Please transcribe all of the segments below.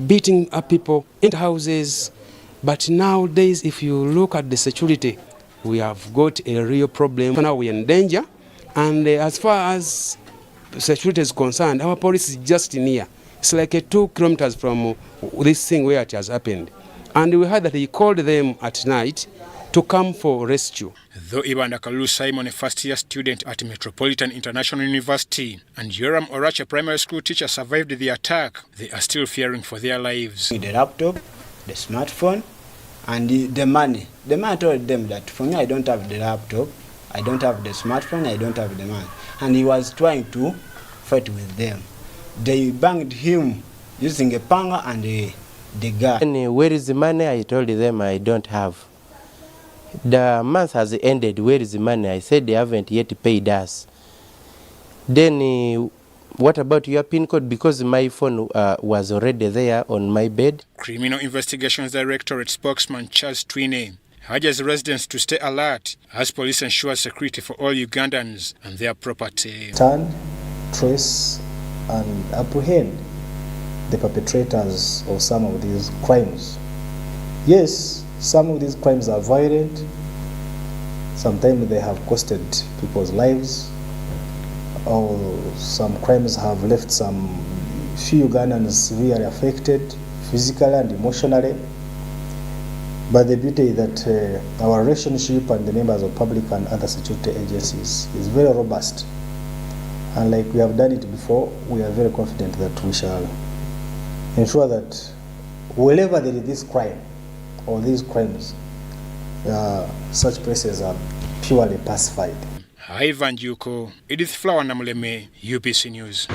beating up people in houses. But nowadays, if you look at the security, we have got a real problem. Now we are in danger. And as far as security is concerned, our police is just near. It's like 2 kilometers from this thing where it has happened. And we heard that he called them at night to come for rescue. Though Ibanda Kalu Simon, a first-year student at Metropolitan International University, and Yoram Orache, a primary school teacher, survived the attack, they are still fearing for their lives. The laptop, the smartphone, and the money. The man told them that, for me, I don't have the laptop, I don't have the smartphone, I don't have the money. And he was trying to fight with them. They banged him using a panga and the gun. And where is the money? I told them I don't have. The month has ended. Where is the money? I said they haven't yet paid us. Then what about your PIN code? Because my phone was already there on my bed. Criminal Investigations Directorate spokesman Charles Twine urges residents to stay alert as police ensure security for all Ugandans and their property. Turn, trace, and apprehend the perpetrators of some of these crimes. Yes, some of these crimes are violent. Sometimes they have costed people's lives, or some crimes have left some few Ugandans severely affected physically and emotionally. But the beauty is that our relationship and the members of public and other security agencies is very robust. And like we have done it before, we are very confident that we shall ensure that wherever there is this crime or these crimes, such places are purely pacified. Ivan Yuko, Edith Flower Namuleme, UBC News.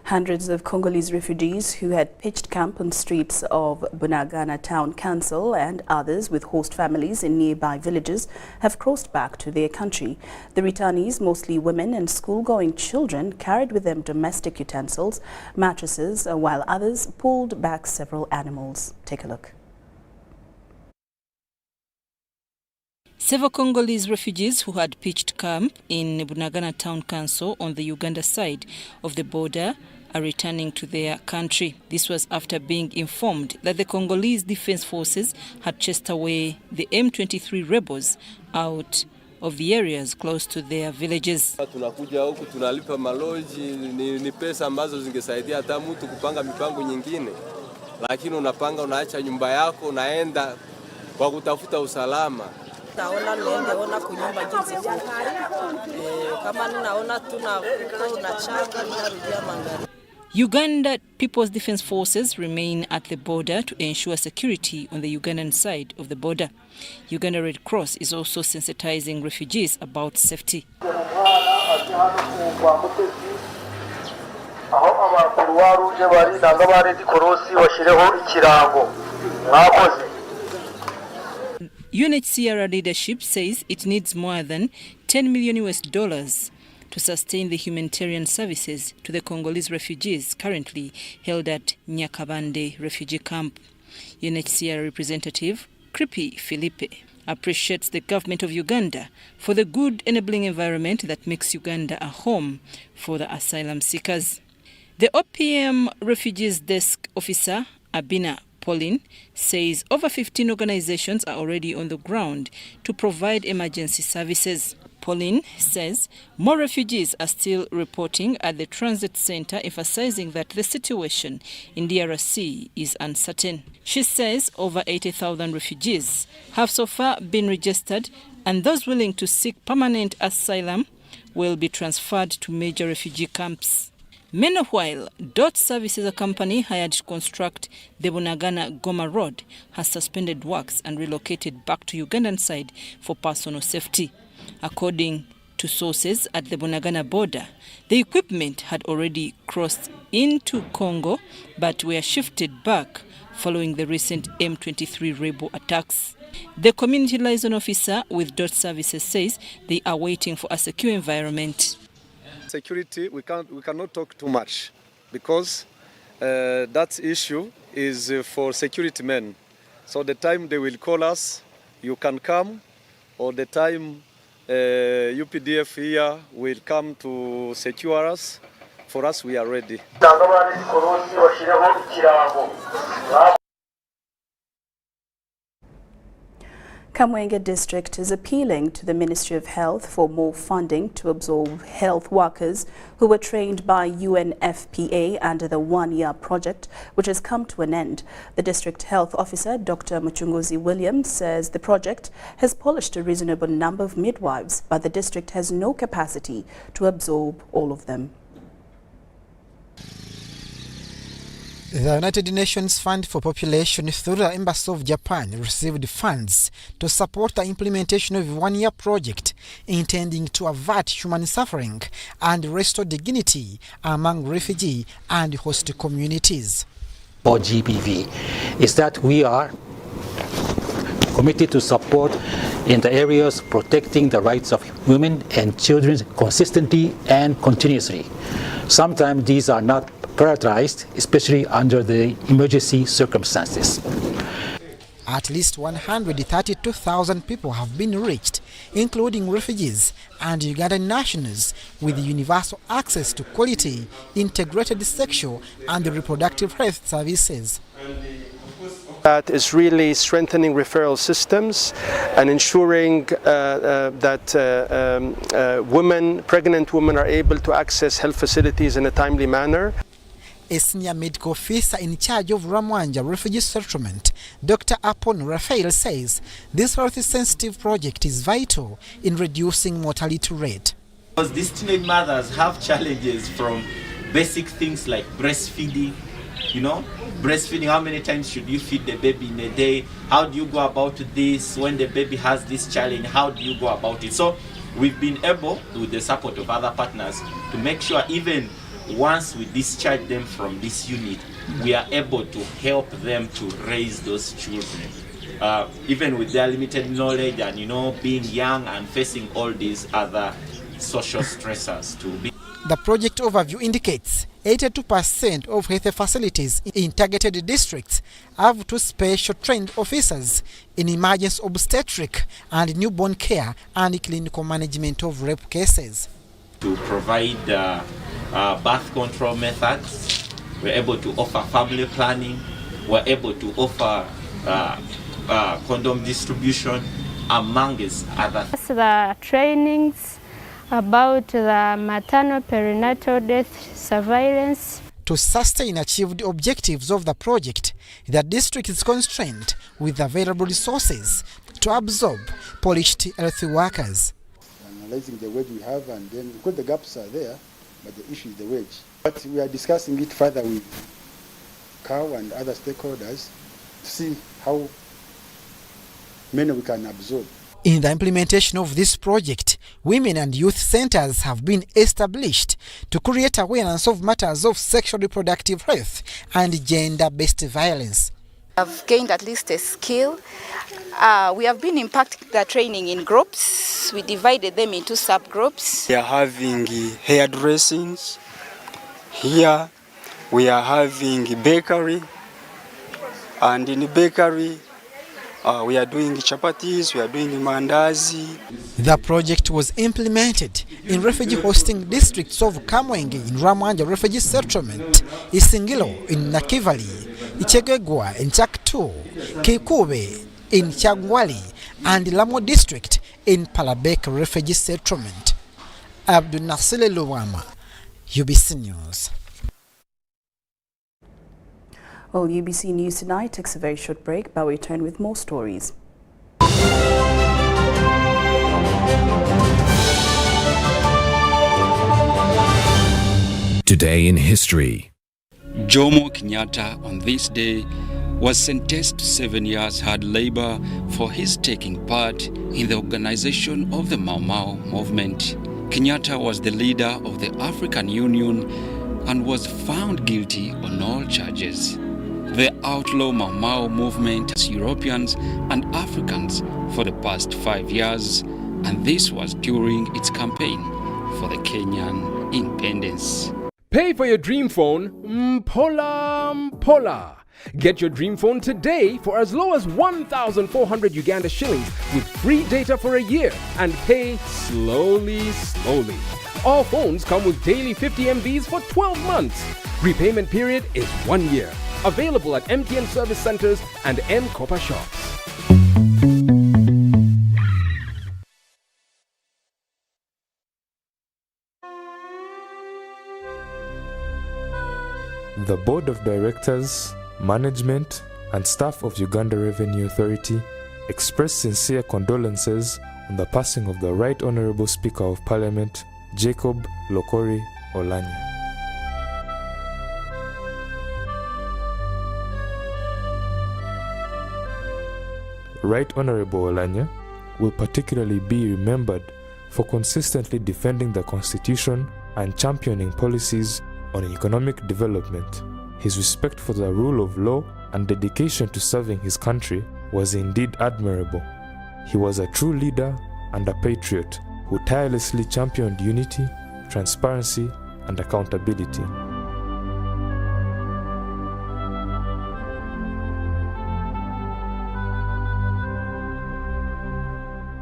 Hundreds of Congolese refugees who had pitched camp on streets of Bunagana Town Council and others with host families in nearby villages have crossed back to their country. The returnees, mostly women and school-going children, carried with them domestic utensils, mattresses, while others pulled back several animals. Take a look. Several Congolese refugees who had pitched camp in Bunagana Town Council on the Uganda side of the border are returning to their country. This was after being informed that the Congolese Defense Forces had chased away the M23 rebels out of the areas close to their villages. Tunakuja huku tunalipa maloji, ni pesa ambazo zingesaidia hata mtu kupanga mipango nyingine. Lakini unapanga, unaacha nyumba yako, unaenda kwa kutafuta usalama. Naona niendeona kunyumba jinsi kama ninaona tunachanga ninarudia mangari. Uganda People's Defense Forces remain at the border to ensure security on the Ugandan side of the border. Uganda Red Cross is also sensitizing refugees about safety. UNHCR leadership says it needs more than $10 million to sustain the humanitarian services to the Congolese refugees currently held at Nyakabande refugee camp. UNHCR representative Kripi Philippe appreciates the government of Uganda for the good enabling environment that makes Uganda a home for the asylum seekers. The OPM Refugees Desk Officer Abina Pauline says over 15 organizations are already on the ground to provide emergency services. Pauline says more refugees are still reporting at the transit center, emphasizing that the situation in DRC is uncertain. She says over 80,000 refugees have so far been registered, and those willing to seek permanent asylum will be transferred to major refugee camps. Meanwhile, Dot Services, a company hired to construct the Bunagana-Goma Road, has suspended works and relocated back to Ugandan side for personal safety. According to sources at the Bunagana border, the equipment had already crossed into Congo but were shifted back following the recent M23 rebel attacks. The community liaison officer with Dot Services says they are waiting for a secure environment. Security, we cannot talk too much because that issue is for security men. So the time they will call us, you can come, or the time UPDF here will come to secure us for us, we are ready. Kamwenge District is appealing to the Ministry of Health for more funding to absorb health workers who were trained by UNFPA under the one-year project, which has come to an end. The District Health Officer, Dr. Muchunguzi Williams, says the project has polished a reasonable number of midwives, but the district has no capacity to absorb all of them. The United Nations Fund for Population through the Embassy of Japan received funds to support the implementation of a one-year project intending to avert human suffering and restore dignity among refugee and host communities. For GBV is that we are committed to support in the areas protecting the rights of women and children consistently and continuously. Sometimes these are not prioritized, especially under the emergency circumstances. At least 132,000 people have been reached, including refugees and Ugandan nationals, with universal access to quality, integrated sexual and reproductive health services. That is really strengthening referral systems and ensuring that pregnant women are able to access health facilities in a timely manner. A senior medical officer in charge of Ramwanja refugee settlement, Dr. Apon Raphael, says this health-sensitive project is vital in reducing mortality rate. Because these teenage mothers have challenges from basic things like breastfeeding, breastfeeding, how many times should you feed the baby in a day? How do you go about this when the baby has this challenge? How do you go about it? So we've been able, with the support of other partners, to make sure even once we discharge them from this unit, we are able to help them to raise those children. Even with their limited knowledge and, being young and facing all these other social stressors too. The project overview indicates 82% of health facilities in targeted districts have two special trained officers in emergency obstetric and newborn care and clinical management of rape cases. To provide birth control methods, we're able to offer family planning, we're able to offer condom distribution, among other. The trainings about the maternal perinatal death surveillance. To sustain achieved objectives of the project, the district is constrained with available resources to absorb polished health workers. Analyzing the wage we have, and then because the gaps are there, but the issue is the wage. But we are discussing it further with COW and other stakeholders to see how many we can absorb. In the implementation of this project, women and youth centers have been established to create awareness of matters of sexual reproductive health and gender-based violence. I've gained at least a skill. We have been impacting the training in groups. We divided them into subgroups. We are having hairdressings. Here we are having bakery. And in the bakery, we are doing chapatis, we are doing mandazi. The project was implemented in refugee hosting districts of Kamwenge in Ramwanja Refugee Settlement, Isingilo in Nakivali, Ichegegwa in Chaktu, Kikube in Changwali, and Lamo District in Palabek Refugee Settlement. Abdul Nasile Luwama, UBC News. Well, UBC News Tonight takes a very short break, but we return with more stories. Today in history. Jomo Kenyatta on this day was sentenced to 7 years hard labor for his taking part in the organization of the Mau Mau movement. Kenyatta was the leader of the African Union and was found guilty on all charges. The outlaw Mau Mau movement has Europeans and Africans for the past 5 years, and this was during its campaign for the Kenyan independence. Pay for your dream phone, Mpola. Get your dream phone today for as low as 1,400 Uganda shillings with free data for a year and pay slowly. All phones come with daily 50 MBs for 12 months. Repayment period is 1 year. Available at MTN service centers and M-Copper shops. The Board of Directors, Management, and staff of Uganda Revenue Authority express sincere condolences on the passing of the Right Honourable Speaker of Parliament, Jacob Lokori Oulanyah. Right Honourable Oulanyah will particularly be remembered for consistently defending the Constitution and championing policies on economic development. His respect for the rule of law and dedication to serving his country was indeed admirable. He was a true leader and a patriot who tirelessly championed unity, transparency, and accountability.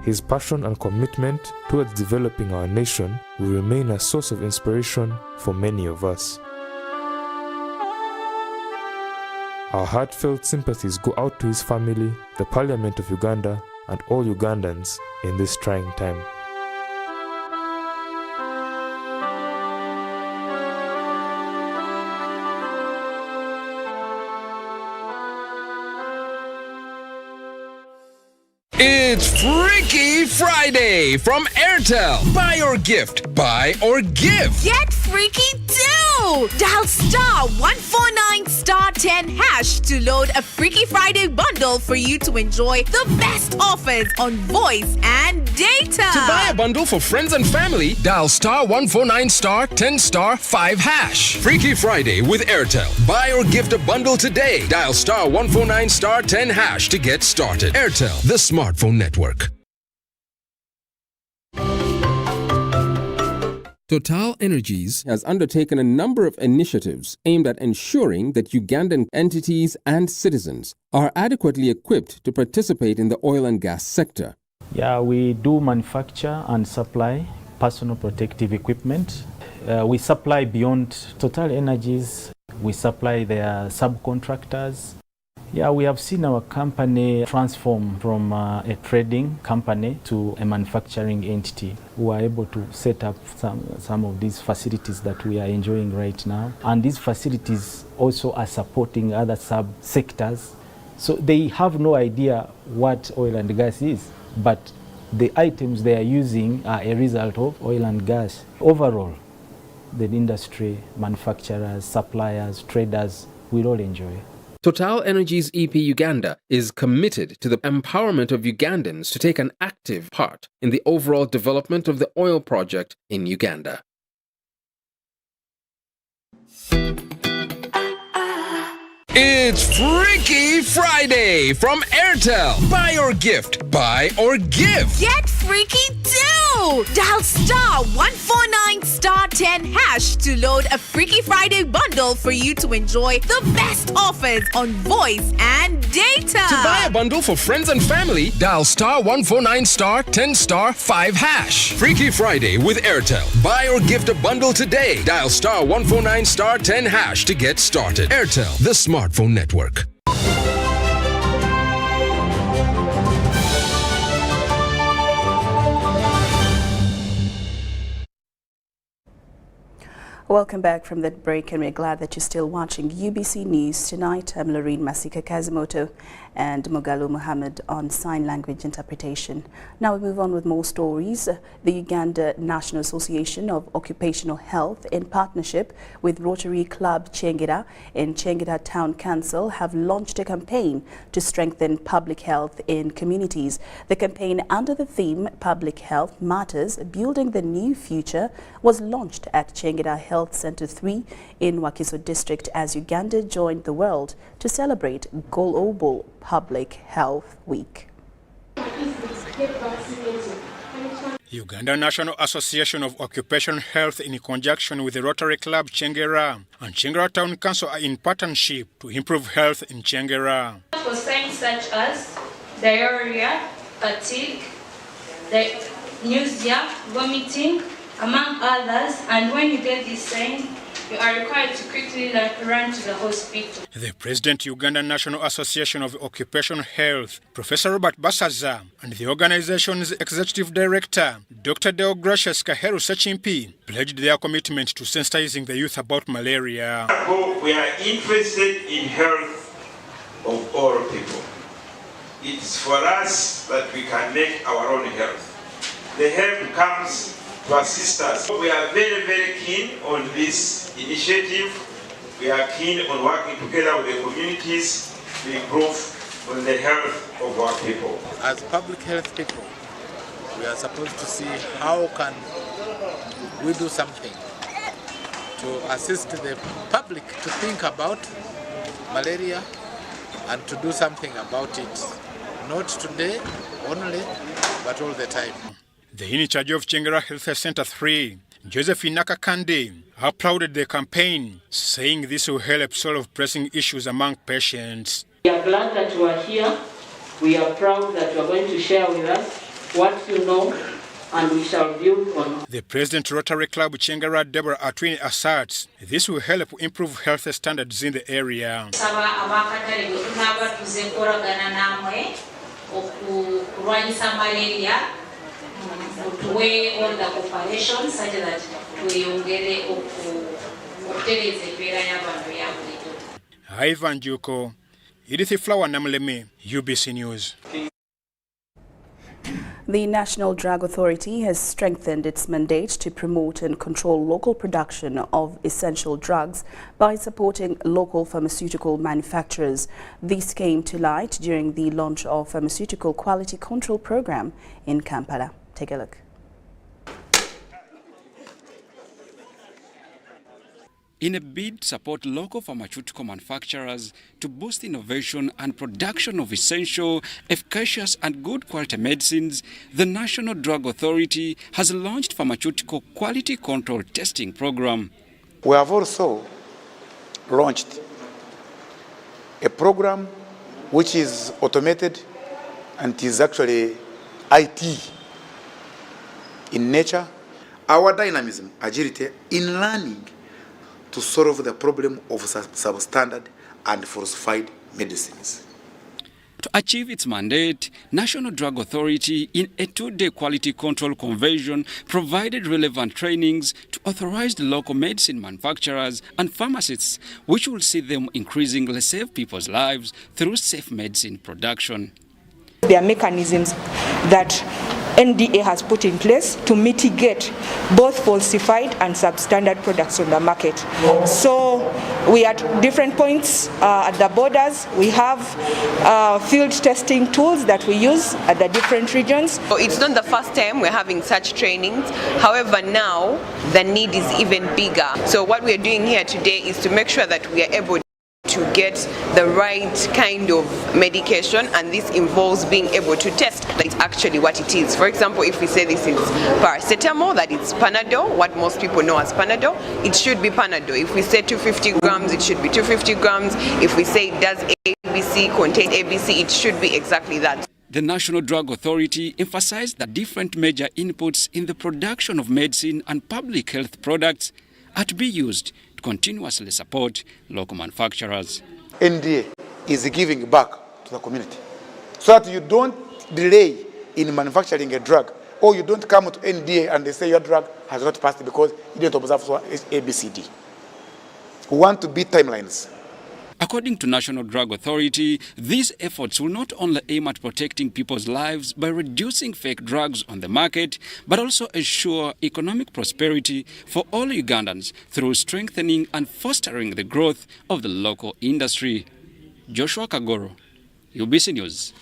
His passion and commitment towards developing our nation will remain a source of inspiration for many of us. Our heartfelt sympathies go out to his family, the Parliament of Uganda, and all Ugandans in this trying time. It's Freaky Friday from Airtel. Buy or gift, buy or give. Get freaky too! Dial star 149 star 10 hash to load a Freaky Friday bundle for you to enjoy the best offers on voice and data. To buy a bundle for friends and family, dial star 149 star 10 star 5 hash. Freaky Friday with Airtel. Buy or gift a bundle today. Dial star 149 star 10 hash to get started. Airtel, the smartphone network. Total Energies has undertaken a number of initiatives aimed at ensuring that Ugandan entities and citizens are adequately equipped to participate in the oil and gas sector. Yeah, we do manufacture and supply personal protective equipment. We supply beyond Total Energies. We supply their subcontractors. Yeah, we have seen our company transform from a trading company to a manufacturing entity. We are able to set up some of these facilities that we are enjoying right now. And these facilities also are supporting other sub-sectors. So they have no idea what oil and gas is, but the items they are using are a result of oil and gas. Overall, the industry, manufacturers, suppliers, traders will all enjoy. Total Energies EP Uganda is committed to the empowerment of Ugandans to take an active part in the overall development of the oil project in Uganda. It's Freaky Friday from Airtel. Buy or gift, buy or give. Get freaky too! Dial star 149 star 10 hash to load a Freaky Friday bundle for you to enjoy the best offers on voice and data. To buy a bundle for friends and family, dial star 149 star 10 star 5 hash. Freaky Friday with Airtel. Buy or gift a bundle today. Dial star 149 star 10 hash to get started. Airtel, the smartphone network. Welcome back from that break, and we're glad that you're still watching UBC News Tonight. I'm Lauryn Kazimoto and Mogalo Muhammad on sign language interpretation. Now we move on with more stories. The Uganda National Association of Occupational Health, in partnership with Rotary Club Chengira in Chengira Town Council, have launched a campaign to strengthen public health in communities. The campaign, under the theme Public Health Matters, Building the New Future, was launched at Chengira Health Center 3 in Wakiso District as Uganda joined the world to celebrate Global Public Health Week. Uganda National Association of Occupational Health, in conjunction with the Rotary Club Chengira and Chengira Town Council, are in partnership to improve health in Chengira. For signs such as diarrhea, fatigue, nausea, vomiting, among others, and when you get this sign, you are required to quickly run to the hospital. The President, Ugandan National Association of Occupational Health, Professor Robert Basaza, and the organization's Executive Director, Dr. Deogracius Kaheru Sachimpi, pledged their commitment to sensitizing the youth about malaria. We are interested in health of all people. It's for us that we can make our own health. The help comes to assist us. We are very, very keen on this initiative. We are keen on working together with the communities to improve on the health of our people. As public health people, we are supposed to see how can we do something to assist the public to think about malaria and to do something about it. Not today only, but all the time. The in charge of Chengera Health Center 3, Josephine Nakakande, applauded the campaign, saying this will help solve pressing issues among patients. We are glad that you are here. We are proud that you are going to share with us what you know, and we shall build on. The President Rotary Club Chengera, Deborah Atwini, asserts this will help improve health standards in the area. To weigh all the operations such that we Ivan Juko, Edith Flower Namleme, UBC News. The National Drug Authority has strengthened its mandate to promote and control local production of essential drugs by supporting local pharmaceutical manufacturers. This came to light during the launch of Pharmaceutical Quality Control Program in Kampala. Take a look. In a bid to support local pharmaceutical manufacturers to boost innovation and production of essential, efficacious and good quality medicines, the National Drug Authority has launched Pharmaceutical Quality Control Testing Program. We have also launched a program which is automated and is actually IT in nature. Our dynamism, agility in learning to solve the problem of substandard and falsified medicines. To achieve its mandate, National Drug Authority, in a 2-day quality control convention, provided relevant trainings to authorized local medicine manufacturers and pharmacists, which will see them increasingly save people's lives through safe medicine production. There are mechanisms that NDA has put in place to mitigate both falsified and substandard products on the market. So we are at different points at the borders. We have field testing tools that we use at the different regions. So it's not the first time we're having such trainings. However, now the need is even bigger. So what we're doing here today is to make sure that we are able to get the right kind of medication, and this involves being able to test that it's actually what it is. For example, if we say this is paracetamol, that it's Panadol, what most people know as Panadol, it should be Panadol. If we say 250 grams, it should be 250 grams. If we say it does ABC, contain ABC, it should be exactly that. The National Drug Authority emphasized that different major inputs in the production of medicine and public health products are to be used to continuously support local manufacturers. NDA is giving back to the community so that you don't delay in manufacturing a drug, or you don't come to NDA and they say your drug has not passed because you didn't observe ABCD. We want to beat timelines. According to National Drug Authority, these efforts will not only aim at protecting people's lives by reducing fake drugs on the market, but also ensure economic prosperity for all Ugandans through strengthening and fostering the growth of the local industry. Joshua Kagoro, UBC News.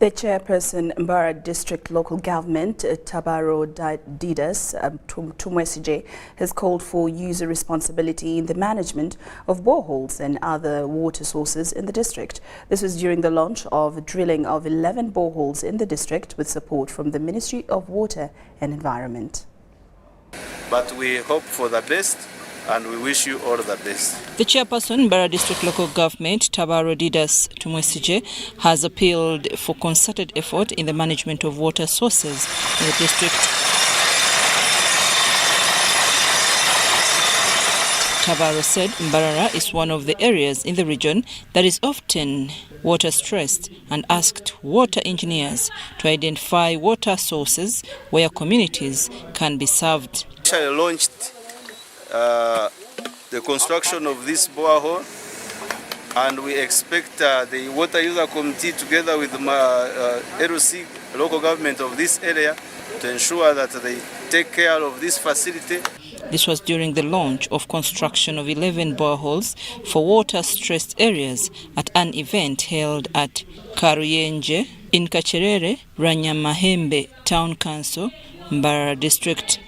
The chairperson, Mbara District Local Government, Tabaro Didas Tumwesije, has called for user responsibility in the management of boreholes and other water sources in the district. This was during the launch of drilling of 11 boreholes in the district with support from the Ministry of Water and Environment. But we hope for the best, and we wish you all the best. The chairperson, Mbara District Local Government, Tabaro Didas Tumwesije, has appealed for concerted effort in the management of water sources in the district. Tabaro said Mbarara is one of the areas in the region that is often water stressed and asked water engineers to identify water sources where communities can be served. We launched the construction of this borehole, and we expect the water user committee together with the LOC, local government of this area, to ensure that they take care of this facility. This was during the launch of construction of 11 boreholes for water-stressed areas at an event held at Karuyenje in Kacherere, Ranyamahembe Town Council, Mbarara District.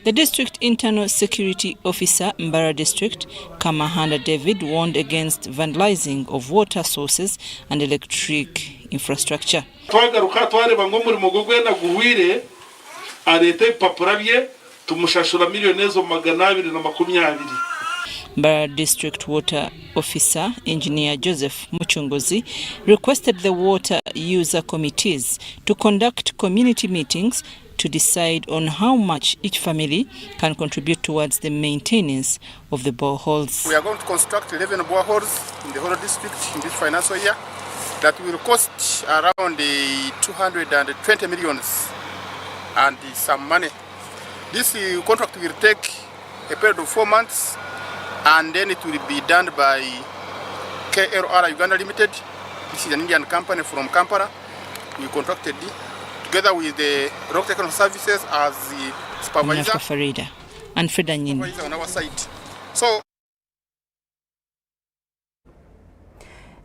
The district internal security officer, Mbarara District, Kamahanda David, warned against vandalizing of water sources and electric infrastructure. Mbarara District Water Officer, Engineer Joseph Muchungozi, requested the water user committees to conduct community meetings to decide on how much each family can contribute towards the maintenance of the boreholes. We are going to construct 11 boreholes in the whole district in this financial year that will cost around 220 million and some money. This contract will take a period of 4 months, and then it will be done by KLR Uganda Limited. This is an Indian company from Kampala. We contracted it together with the rock technical services as the supervisor. Farida and Freda Nyin. On our site. So,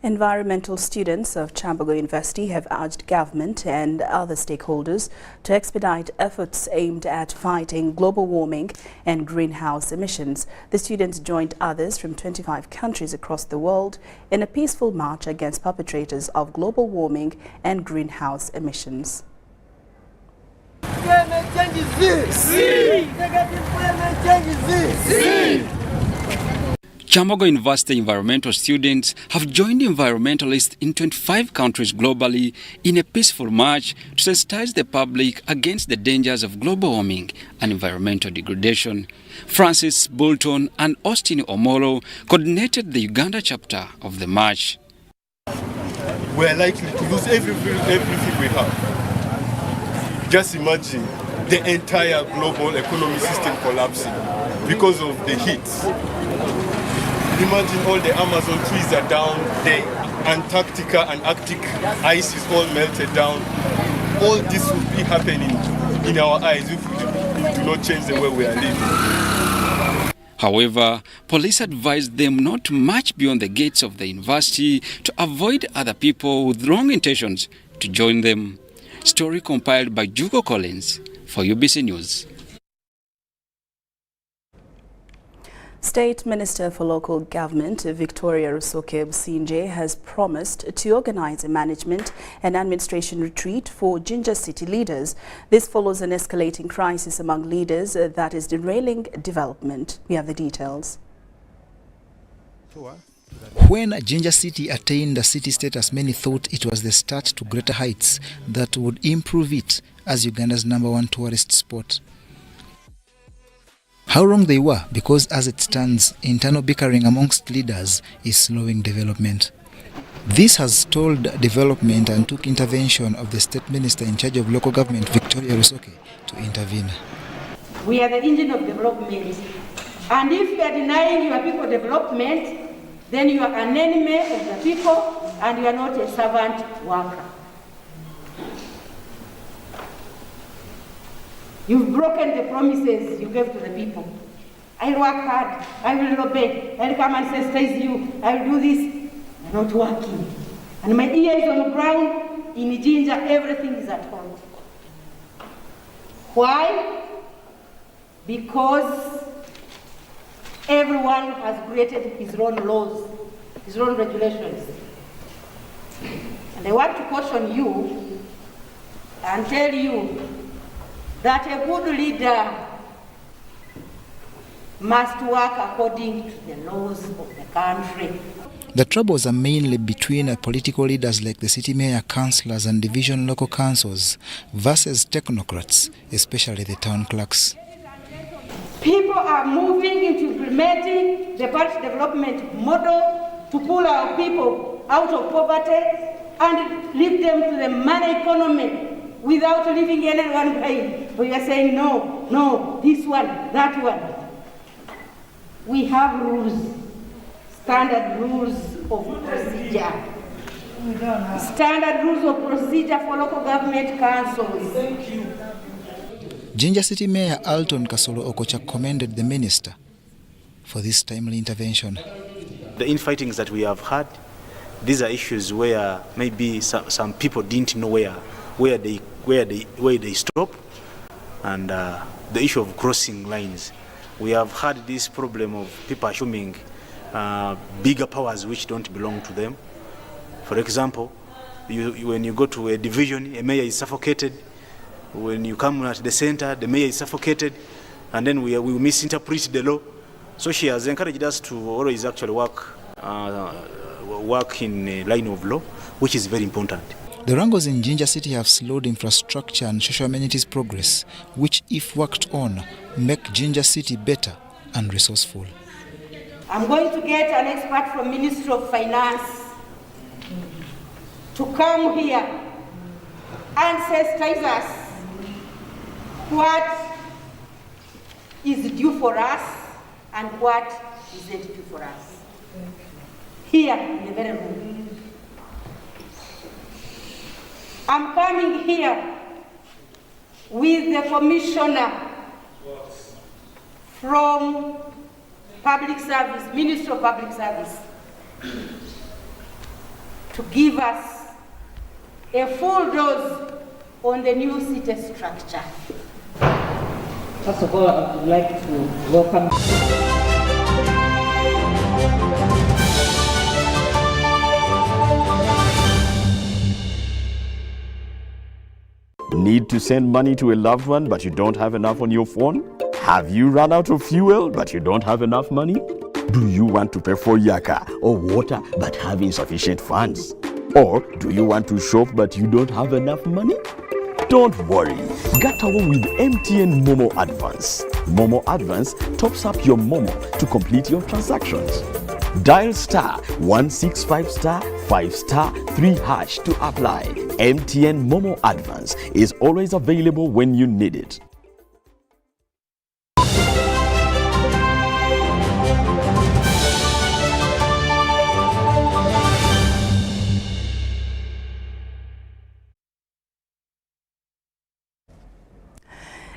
environmental students of Chambogo University have urged government and other stakeholders to expedite efforts aimed at fighting global warming and greenhouse emissions. The students joined others from 25 countries across the world in a peaceful march against perpetrators of global warming and greenhouse emissions. Chambogo University environmental students have joined environmentalists in 25 countries globally in a peaceful march to sensitize the public against the dangers of global warming and environmental degradation. Francis Bolton and Austin Omolo coordinated the Uganda chapter of the march. We are likely to lose everything we have. Just imagine the entire global economy system collapsing because of the heat. Imagine all the Amazon trees are down, the Antarctica and Arctic ice is all melted down. All this will be happening in our eyes if we do not change the way we are living. However, police advised them not to march beyond the gates of the university to avoid other people with wrong intentions to join them. Story compiled by Jugo Collins for UBC News. State Minister for Local Government Victoria Rusoke Businje has promised to organize a management and administration retreat for Jinja city leaders. This follows an escalating crisis among leaders that is derailing development. We have the details. When Jinja City attained the city status, many thought it was the start to greater heights that would improve it as Uganda's #1 tourist spot. How wrong they were, because as it stands, internal bickering amongst leaders is slowing development. This has stalled development and took intervention of the state minister in charge of local government, Victoria Rusoke, to intervene. We are the engine of development, and if you are denying your people development, then you are an enemy of the people and you are not a servant worker. You've broken the promises you gave to the people. I'll work hard, I will obey, I'll come and sensitize you, I'll do this. You're not working. And my ear is on the ground, in Jinja, everything is at home. Why? Because everyone has created his own laws, his own regulations. And I want to caution you and tell you that a good leader must work according to the laws of the country. The troubles are mainly between political leaders like the city mayor, councillors and division local councils versus technocrats, especially the town clerks. People are moving into implementing the Belt development model to pull our people out of poverty and lead them to the money economy without leaving anyone behind. We are saying no, no, this one, that one. We have rules, standard rules of procedure. Standard rules of procedure for local government councils. Thank you. Jinja City Mayor Alton Kasolo Okocha commended the minister for this timely intervention. The infightings that we have had, these are issues where maybe some people didn't know where they stop, and the issue of crossing lines. We have had this problem of people assuming bigger powers which don't belong to them. For example, when you go to a division, a mayor is suffocated. When you come at the center, the mayor is suffocated, and then we misinterpret the law. So she has encouraged us to always actually work in a line of law, which is very important. The wrangles in Jinja City have slowed infrastructure and social amenities progress, which, if worked on, make Jinja City better and resourceful. I'm going to get an expert from Ministry of Finance to come here and sensitize us what is due for us and what isn't due for us. Here in the very room. I'm coming here with the commissioner from Public Service, Ministry of Public Service, to give us a full dose on the new city structure. First of all, I would like to welcome Need to send money to a loved one but you don't have enough on your phone? Have you run out of fuel but you don't have enough money? Do you want to pay for yaka or water but have insufficient funds? Or do you want to shop but you don't have enough money? Don't worry, get away with MTN Momo Advance. Momo Advance tops up your Momo to complete your transactions. Dial *165*5*3# to apply. MTN Momo Advance is always available when you need it.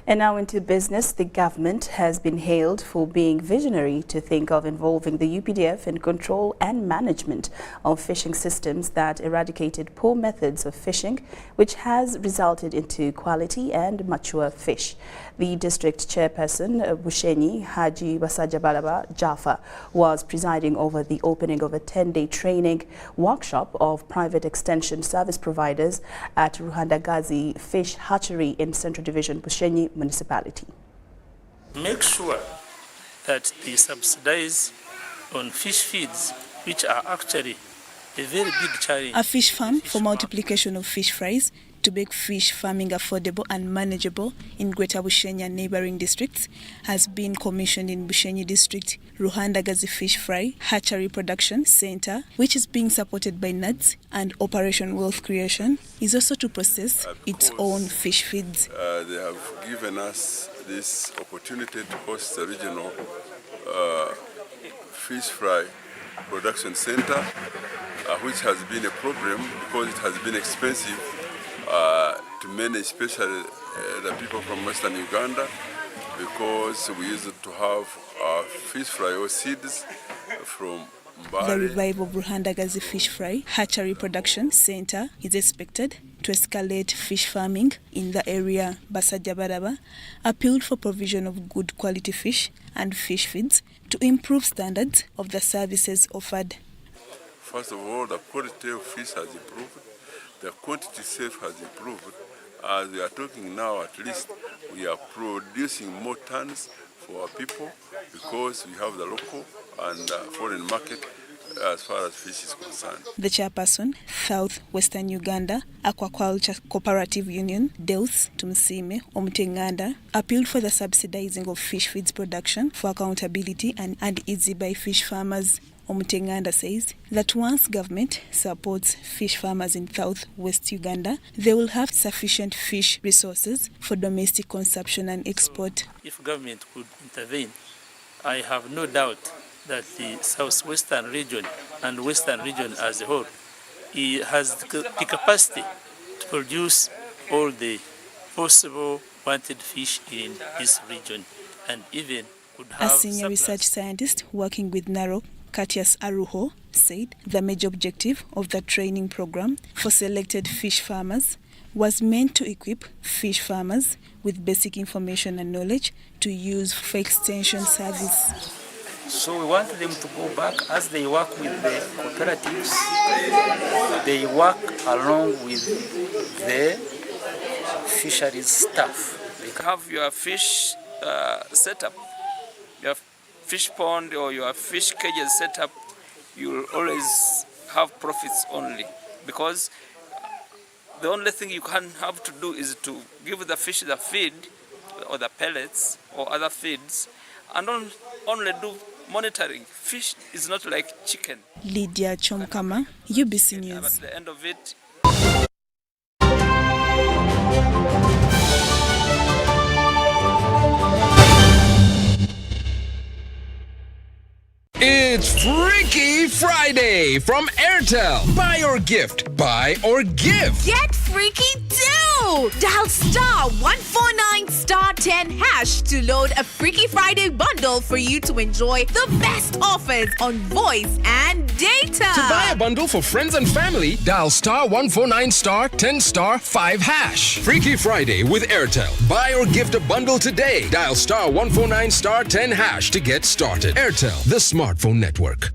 And now into business, the government has been hailed for being visionary to think of involving the UPDF in control and management of fishing systems that eradicated poor methods of fishing, which has resulted into quality and mature fish. The district chairperson, Bushenyi Haji Basajabalaba Jaffa, was presiding over the opening of a 10-day training workshop of private extension service providers at Ruhandagazi Fish Hatchery in Central Division, Bushenyi Municipality. Make sure that they subsidize on fish feeds, which are actually a very big challenge. A fish farm for multiplication of fish fries to make fish farming affordable and manageable in Greater Bushenyi and neighboring districts has been commissioned in Bushenyi District Ruhandagazi Fish Fry Hatchery Production Center, which is being supported by NADS, and Operation Wealth Creation is also to process its own fish feeds. They have given us this opportunity to host the regional fish fry production center, which has been a problem because it has been expensive to many, especially the people from Western Uganda, because we used to have fish fry or seeds from Mbari. The revival of Ruhandagazi Fish Fry Hatchery Production Center is expected to escalate fish farming in the area. Basajabaraba appealed for provision of good quality fish and fish feeds to improve standards of the services offered. First of all, the quality of fish has improved. The quantity itself has improved. As we are talking now, at least we are producing more tons for our people because we have the local and foreign market as far as fish is concerned. The chairperson, South Western Uganda Aquaculture Cooperative Union, Deus Tumsime Omutenganda, appealed for the subsidizing of fish feeds production for accountability and easy by fish farmers. Omutenganda says that once government supports fish farmers in South-West Uganda, they will have sufficient fish resources for domestic consumption and export. If government could intervene, I have no doubt that the South-Western region and Western region as a whole has the capacity to produce all the possible wanted fish in this region and even could have a senior research scientist working with Narok, Katias Aruho, said the major objective of the training program for selected fish farmers was meant to equip fish farmers with basic information and knowledge to use for extension service. So we want them to go back as they work with the cooperatives. They work along with the fisheries staff. You have your fish setup, your fish pond or your fish cages set up, you will always have profits only, because the only thing you can have to do is to give the fish the feed or the pellets or other feeds and only do monitoring. Fish is not like chicken. Lydia Chomkama, UBC News. At the end of it, It's Freaky Friday from Airtel. Buy or gift. Buy or give. Get freaky too! Dial *149*10# to load a Freaky Friday bundle for you to enjoy the best offers on voice and data. To buy a bundle for friends and family, dial *149*10*5#. Freaky Friday with Airtel. Buy or gift a bundle today. Dial *149*10# to get started. Airtel, the smartphone network.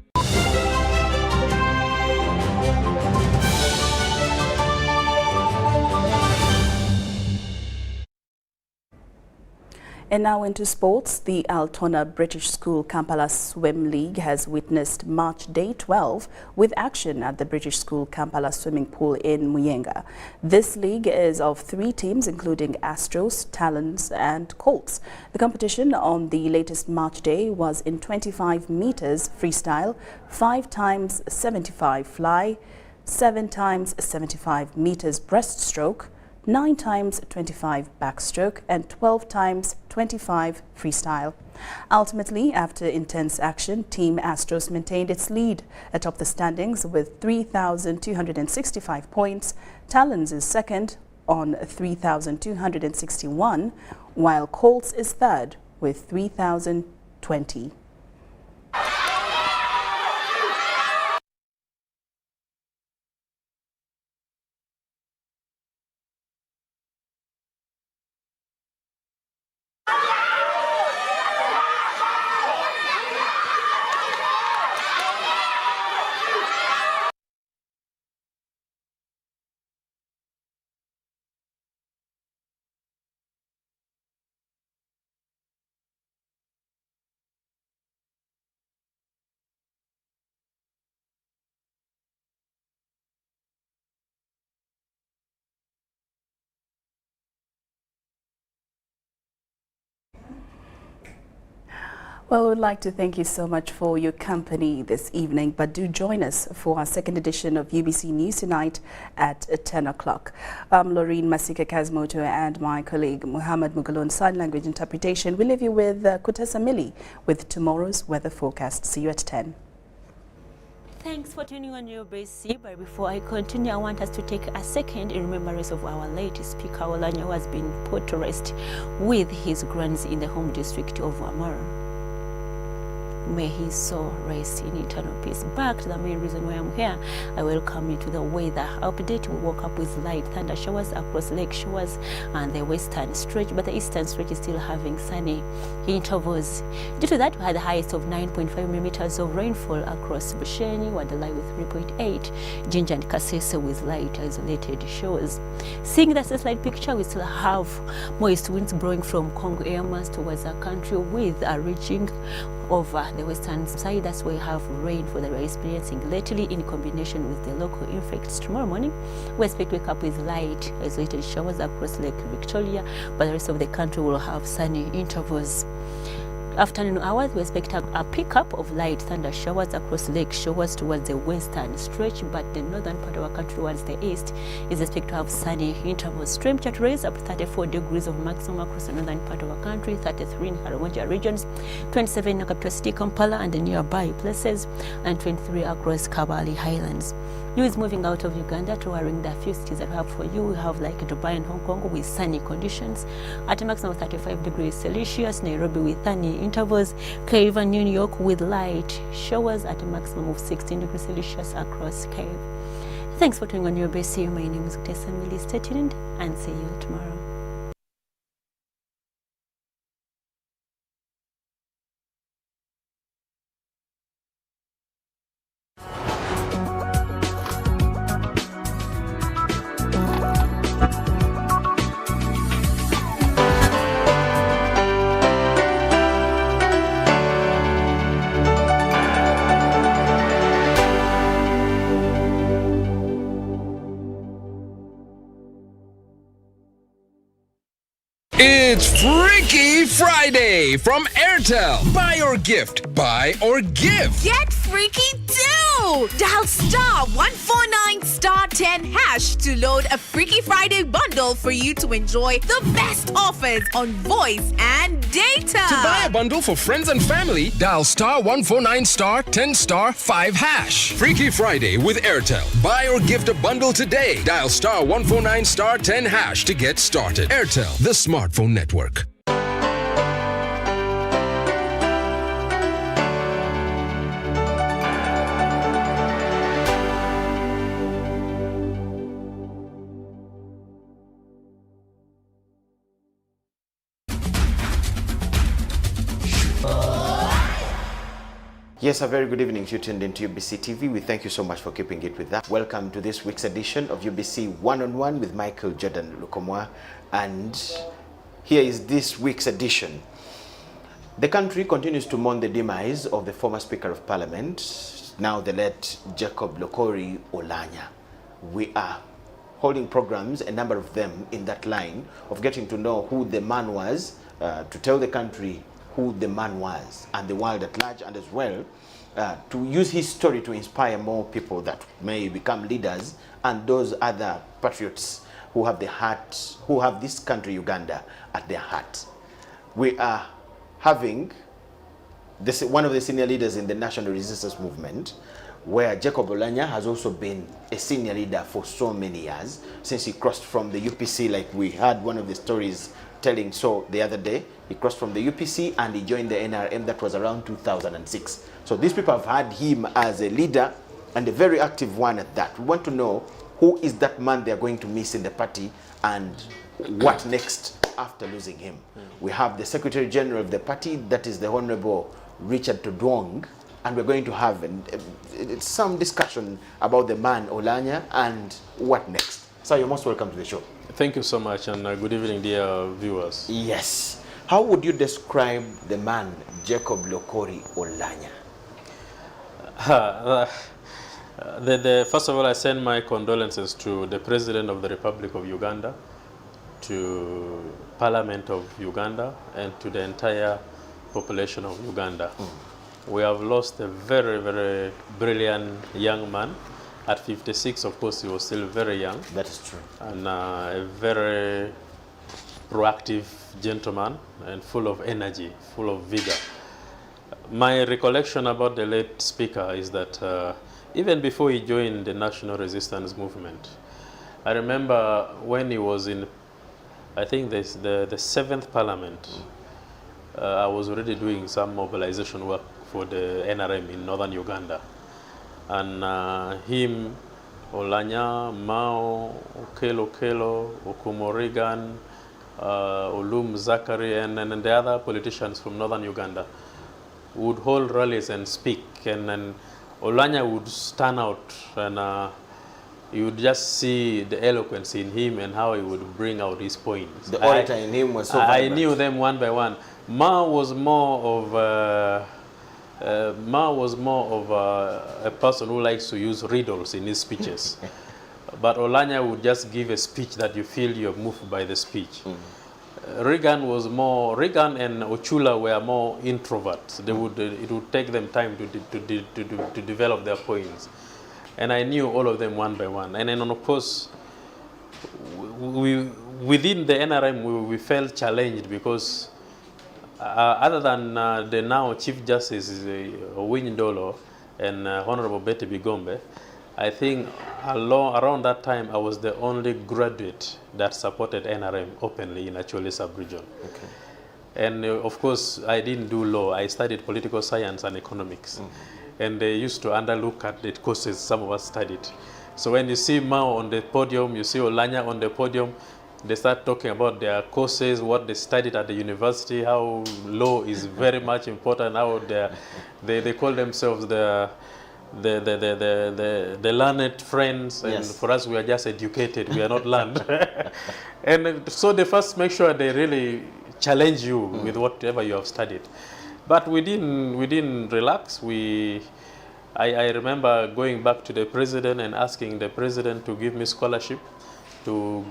And now into sports. The Altona British School Kampala Swim League has witnessed Match Day 12 with action at the British School Kampala Swimming Pool in Muyenga. This league is of 3 teams including Astros, Talons and Colts. The competition on the latest Match Day was in 25 meters freestyle, 5 times 75 fly, 7 times 75 meters breaststroke, 9 times 25 backstroke and 12 times 25 freestyle. Ultimately, after intense action, Team Astros maintained its lead atop the standings with 3,265 points. Talons is second on 3,261, while Colts is third with 3,020. Well, we'd like to thank you so much for your company this evening, but do join us for our second edition of UBC News tonight at 10 o'clock. I'm Lauryn Kazimoto and my colleague Muhammad Mugalo on sign language interpretation. We leave you with Kutesa Mili with tomorrow's weather forecast. See you at 10. Thanks for tuning on UBC. But before I continue, I want us to take a second in remembrance of our late Speaker Oulanyah, who has been put to rest with his grands in the home district of Amara. May his soul rest in eternal peace. Back to the main reason why I'm here, I welcome you to the weather update. We woke up with light thunder showers across lake shores and the western stretch, but the eastern stretch is still having sunny intervals. Due to that, we had the highest of 9.5 millimeters of rainfall across Bushenyi, Wadalai with 3.8, Jinja and Kasese with light isolated showers. Seeing the satellite picture, we still have moist winds blowing from Congo airmass towards our country with a reaching over the western side. That's where we have rainfall that we're experiencing lately in combination with the local effects. Tomorrow morning, we expect to wake up with light, isolated showers across Lake Victoria, but the rest of the country will have sunny intervals. Afternoon hours, we expect a pickup of light thunder showers across lake shores towards the western stretch, but the northern part of our country towards the east is expected to have sunny intervals. Temperature raise up to 34 degrees of maximum across the northern part of our country, 33 in Oulanyah regions, 27 in the capital city Kampala and the nearby places, and 23 across Kabale Highlands. News moving out of Uganda, touring the few cities that we have for you. We have like Dubai and Hong Kong with sunny conditions at a maximum of 35 degrees Celsius, Nairobi with sunny intervals, Cave and New York with light showers at a maximum of 16 degrees Celsius across Cave. Thanks for tuning on your base. My name is Tessa Millie. Stay tuned and see you tomorrow. It's Freaky Friday from Airtel. Buy or gift. Buy or give. Get freaky too! Dial *149 *10 hash to load a Freaky Friday bundle for you to enjoy the best offers on voice and data. To buy a bundle for friends and family, dial *149 *10 5 hash. Freaky Friday with Airtel. Buy or gift a bundle today. Dial *149 *10 hash to get started. Airtel, the smartphone network. Yes, a very good evening to you tuned into UBC TV. We thank you so much for keeping it with that. Welcome to this week's edition of UBC One-on-One with Michael Jordan Lukomwa. And here is this week's edition. The country continues to mourn the demise of the former Speaker of Parliament, now the late Jacob Lokori Oulanyah. We are holding programs, a number of them in that line, of getting to know who the man was, to tell the country who the man was and the world at large, and as well to use his story to inspire more people that may become leaders and those other patriots who have the heart, who have this country Uganda at their heart. We are having this, one of the senior leaders in the National Resistance Movement, where Jacob Oulanyah has also been a senior leader for so many years, since he crossed from the UPC, like we had one of the stories telling so the other day. He crossed from the UPC and he joined the NRM. That was around 2006. So these people have had him as a leader and a very active one at that. We want to know who is that man they're going to miss in the party and what next after losing him. We have the Secretary General of the party, that is the Honorable Richard Todwong, and we're going to have some discussion about the man Oulanyah and what next. So you're most welcome to the show. Thank you so much, and good evening, dear viewers. Yes. How would you describe the man, Jacob Lokori Oulanyah? First of all, I send my condolences to the President of the Republic of Uganda, to Parliament of Uganda, and to the entire population of Uganda. We have lost a very, very brilliant young man. At 56, of course, he was still very young. That is true. And a very proactive gentleman and full of energy, full of vigor. My recollection about the late speaker is that even before he joined the National Resistance Movement, I remember when he was in, I think the 7th Parliament, I was already doing some mobilization work for the NRM in northern Uganda. And him, Oulanyah, Mao, Okelo, Okumorigan, Olum Zachary, and the other politicians from northern Uganda would hold rallies and speak, and then Oulanyah would stand out, and you would just see the eloquence in him and how he would bring out his points. The orator in him was so vibrant. I knew them one by one. Mao was more of Mao was more of a person who likes to use riddles in his speeches. But Oulanyah would just give a speech that you feel you're moved by the speech. Reagan and Ochula were more introverts. It would take them time to develop their points. And I knew all of them one by one. And then, of course, within the NRM, we felt challenged because other than the now Chief Justice Owiny Ndolo and Honorable Betty Bigombe, I think around that time I was the only graduate that supported NRM openly in Acholi sub-region. Okay. And of course, I didn't do law. I studied political science and economics. And they used to underlook at the courses some of us studied. So when you see Mao on the podium, you see Oulanyah on the podium, they start talking about their courses, what they studied at the university, how law is very much important, how they call themselves the learned friends, and yes. For us we are just educated, we are not learned. And so they first make sure they really challenge you with whatever you have studied. But we didn't relax. I remember going back to the president and asking the president to give me scholarship to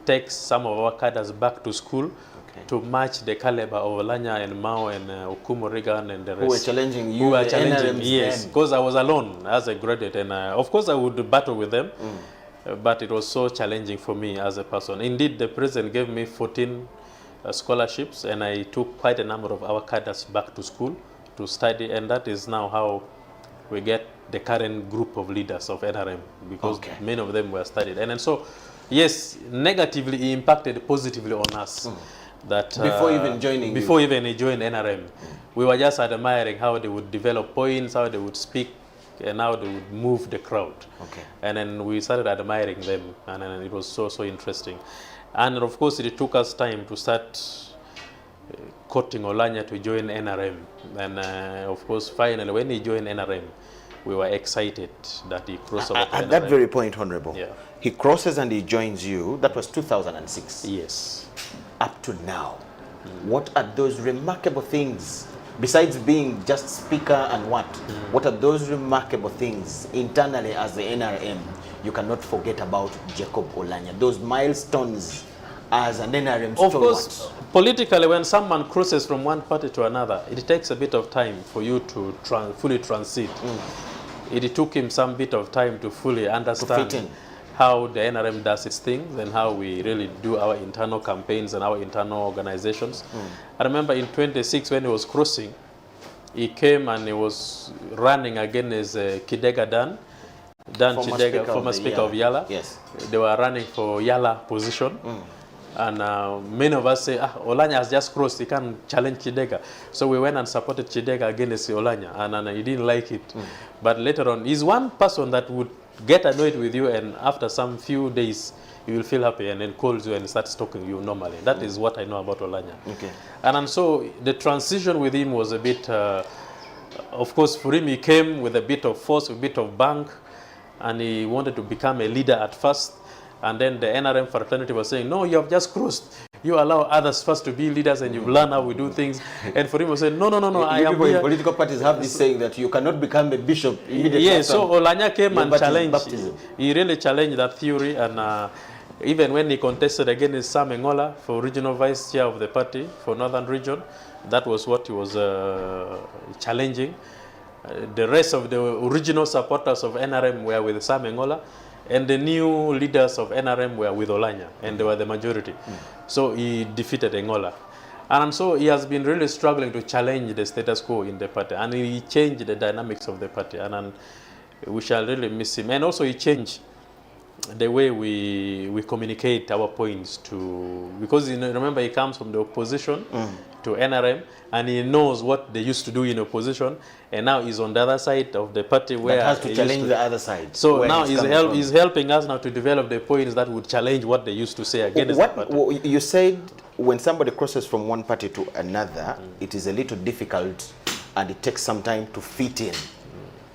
take some of our cadres back to school, okay, to match the caliber of Oulanyah and Mao and Okumu Reagan and the rest. Who were challenging you? Who were challenging, yes, because I was alone as a graduate, and of course I would battle with them, but it was so challenging for me as a person. Indeed, the president gave me 14 scholarships, and I took quite a number of our cadres back to school to study, and that is now how we get the current group of leaders of NRM, because many of them were studied. And so, yes, negatively it impacted positively on us. That before even joining NRM, we were just admiring how they would develop points, how they would speak, and how they would move the crowd. Okay. And then we started admiring them, and then it was so interesting. And of course, it took us time to start courting Oulanyah to join NRM. And of course, finally, when he joined NRM, we were excited that he crossed over to NRM. At that very point, Honorable, yeah, he crosses and he joins you. That was 2006. Yes. Up to now, what are those remarkable things, besides being just speaker and what are those remarkable things internally as the NRM you cannot forget about Jacob Oulanyah? Those milestones as an NRM stalwart. Of course, politically, when someone crosses from one party to another, it takes a bit of time for you to fully transit. It took him some bit of time to fully understand how the NRM does its things and how we really do our internal campaigns and our internal organizations. I remember in 26 when he was crossing, he came and he was running against Kidega Dan Chidega, former Speaker of Yala. Yes. They were running for Yala position. And many of us say, Oulanyah has just crossed, he can't challenge Chidega. So we went and supported Chidega against Oulanyah, and he didn't like it. But later on, he's one person that would get annoyed with you, and after some few days, he will feel happy and then calls you and starts talking to you normally. That is what I know about Oulanyah. Okay. And so the transition with him was a bit, of course, for him, he came with a bit of force, a bit of bang, and he wanted to become a leader at first. And then the NRM fraternity was saying, no, you have just crossed. You allow others first to be leaders and you've learned how we do things. And for him, he said, no, I am here. Political parties have this saying that you cannot become a bishop immediately. Yes, so Oulanyah came and challenged. He really challenged that theory. And even when he contested against Sam Engola for regional vice chair of the party for Northern Region, that was what he was challenging. The rest of the original supporters of NRM were with Sam Engola. And the new leaders of NRM were with Oulanyah, and they were the majority. So he defeated Engola. And so he has been really struggling to challenge the status quo in the party. And he changed the dynamics of the party. And we shall really miss him. And also he changed the way we communicate our points to, because remember he comes from the opposition to NRM, and he knows what they used to do in opposition, and now he's on the other side of the party where that has to challenge the other side. So now he's helping us now to develop the points that would challenge what they used to say against the party. You said when somebody crosses from one party to another, it is a little difficult and it takes some time to fit in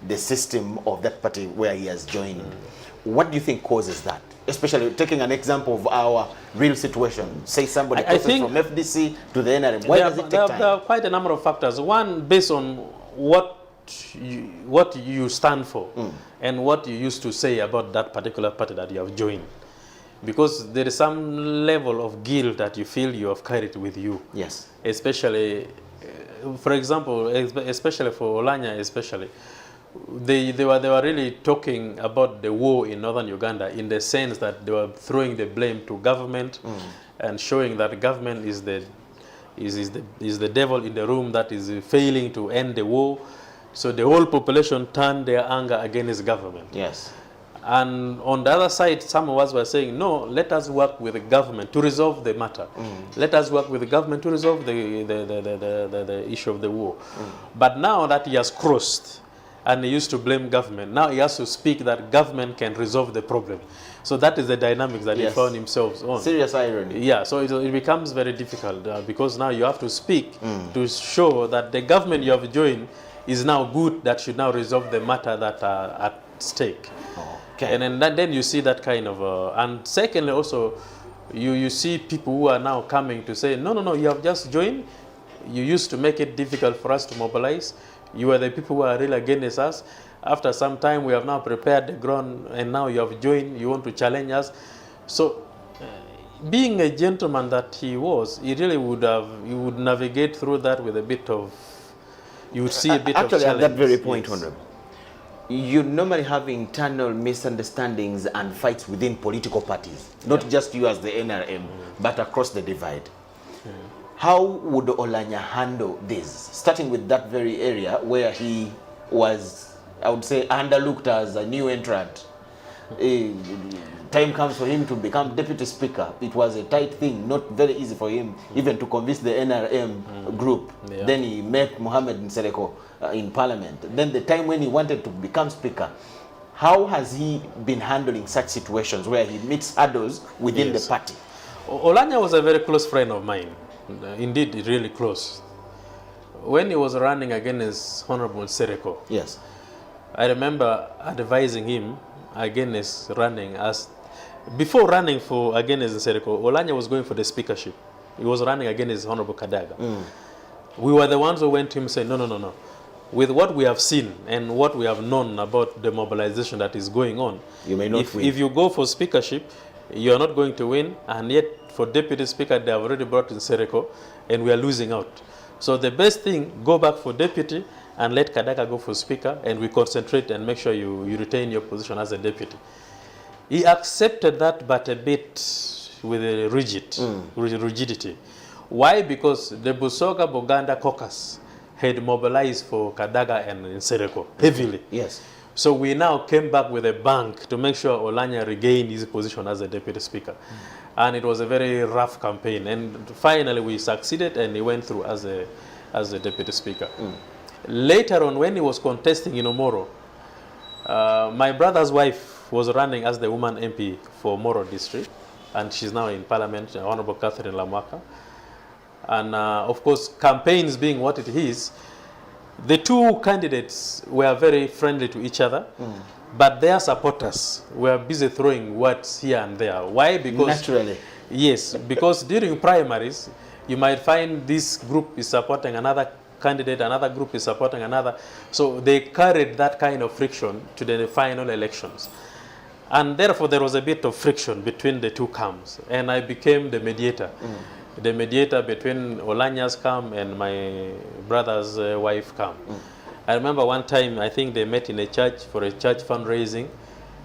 the system of that party where he has joined. What do you think causes that? Especially taking an example of our real situation. Say somebody crosses from FDC to the NRM. Why does it take time? There are quite a number of factors. One, based on what you stand for and what you used to say about that particular party that you have joined. Because there is some level of guilt that you feel you have carried with you. Yes. Especially, for example, especially for Oulanyah, especially, they were really talking about the war in northern Uganda in the sense that they were throwing the blame to government and showing that government is the devil in the room that is failing to end the war. So the whole population turned their anger against government. Yes. And on the other side, some of us were saying, no, let us work with the government to resolve the matter. Let us work with the government to resolve the issue of the war. But now that he has crossed, and he used to blame government, now he has to speak that government can resolve the problem. So that is the dynamics that he found himself on. Serious irony. Yeah, so it becomes very difficult because now you have to speak to show that the government you have joined is now good, that should now resolve the matter that are at stake. Okay. And then you see that kind of, and secondly also, you see people who are now coming to say, no, you have just joined. You used to make it difficult for us to mobilize. You are the people who are really against us. After some time, we have now prepared the ground, and now you have joined. You want to challenge us. So, being a gentleman that he was, he really would navigate through that with a bit of, you would see a bit of challenge. Actually, at that very point, Honorable, you normally have internal misunderstandings and fights within political parties, not just you as the NRM, but across the divide. How would Oulanyah handle this, starting with that very area where he was, I would say, underlooked as a new entrant? Time comes for him to become deputy speaker. It was a tight thing, not very easy for him even to convince the NRM group. Then he met Mohamed Nsereko in parliament. Then the time when he wanted to become speaker, how has he been handling such situations where he meets hurdles within the party? Oulanyah was a very close friend of mine. Indeed, really close. When he was running against Honorable Nsereko, yes, I remember advising him against running as, before running for against Nsereko, Oulanyah was going for the speakership. He was running against Honorable Kadaga. We were the ones who went to him and said, no. With what we have seen and what we have known about the mobilization that is going on, you may not win. If you go for speakership, you are not going to win, and yet for deputy speaker, they have already brought in Nsereko, and we are losing out. So the best thing, go back for deputy and let Kadaga go for speaker, and we concentrate and make sure you retain your position as a deputy. He accepted that, but a bit with a rigidity. Why? Because the Busoga Buganda caucus had mobilized for Kadaga and Nsereko heavily. Yes. So we now came back with a bang to make sure Oulanyah regained his position as a deputy speaker. And it was a very rough campaign. And finally we succeeded, and he went through as a deputy speaker. Later on, when he was contesting in Omoro, my brother's wife was running as the woman MP for Moro district, and she's now in parliament, Honorable Catherine Lamwaka. And of course, campaigns being what it is, the two candidates were very friendly to each other, but their supporters were busy throwing words here and there. Why? Because naturally. Yes, because during primaries, you might find this group is supporting another candidate, another group is supporting another. So they carried that kind of friction to the final elections. And therefore, there was a bit of friction between the two camps, and I became the mediator. The mediator between Oulanyah's camp and my brother's wife camp. I remember one time, I think they met in a church for a church fundraising,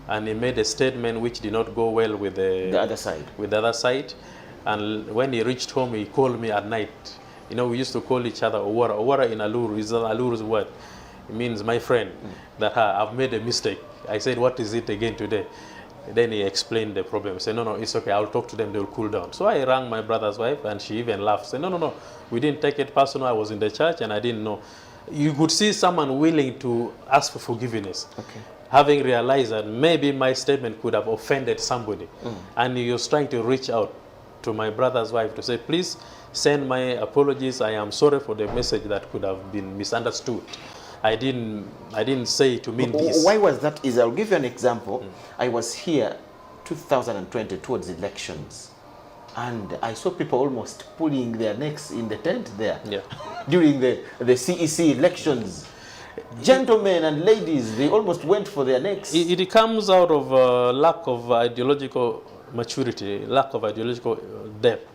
and he made a statement which did not go well with the other side. With the other side. And when he reached home, he called me at night. You know, we used to call each other Owara. Owara in Aluru is Aluru's word. It means my friend, that I've made a mistake. I said, what is it again today? Then he explained the problem. He said, no, it's okay. I'll talk to them. They'll cool down. So I rang my brother's wife, and she even laughed. Said, no. We didn't take it personal. I was in the church, and I didn't know. You could see someone willing to ask for forgiveness, having realized that maybe my statement could have offended somebody. And he was trying to reach out to my brother's wife to say, please send my apologies. I am sorry for the message that could have been misunderstood. I didn't say to mean this. Why was that? I'll give you an example. I was here 2020 towards elections, and I saw people almost pulling their necks in the tent there during the CEC elections. Gentlemen and ladies, they almost went for their necks. It comes out of lack of ideological maturity, lack of ideological depth,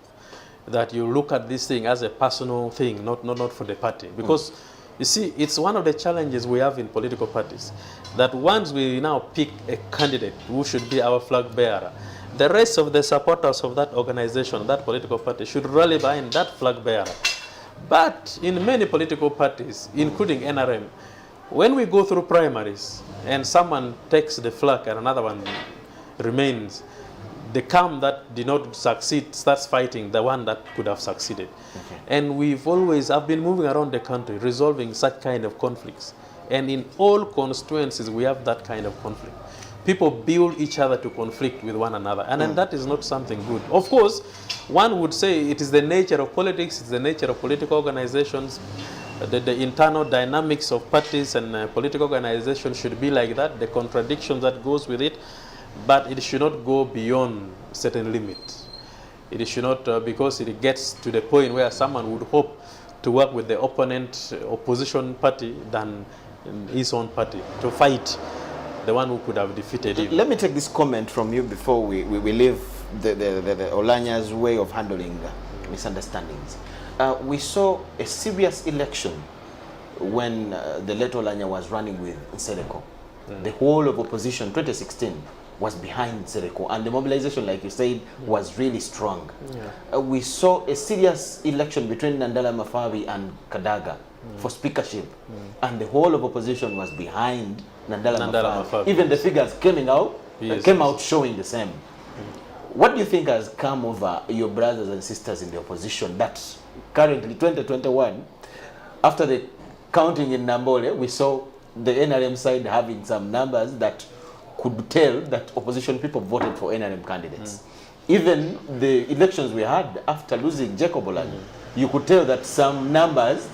that you look at this thing as a personal thing, not for the party. Because, you see, it's one of the challenges we have in political parties, that once we now pick a candidate who should be our flag bearer, the rest of the supporters of that organization, that political party, should rally behind that flag bearer. But in many political parties, including NRM, when we go through primaries and someone takes the flag and another one remains, the camp that did not succeed starts fighting the one that could have succeeded. Okay. And I've been moving around the country resolving such kind of conflicts. And in all constituencies, we have that kind of conflict. People build each other to conflict with one another, and then that is not something good. Of course, one would say it is the nature of politics, it's the nature of political organizations. The internal dynamics of parties and political organizations should be like that, the contradictions that goes with it, but it should not go beyond certain limits. It should not, because it gets to the point where someone would hope to work with the opposition party than his own party, to fight the one who could have defeated him. Let me take this comment from you before we leave the Oulanyah's way of handling misunderstandings. We saw a serious election when the late Oulanyah was running with Nsereko. The whole of opposition, 2016, was behind Nsereko, and the mobilization, like you said, was really strong. We saw a serious election between Nandala Mafabi and Kadaga for speakership, and the whole of opposition was behind Nandala Mafabi. Even the figures came out showing the same. What do you think has come over your brothers and sisters in the opposition that currently, 2021, after the counting in Nambole, we saw the NRM side having some numbers that could tell that opposition people voted for NRM candidates. Even the elections we had after losing Jacob Oulanyah, you could tell that some numbers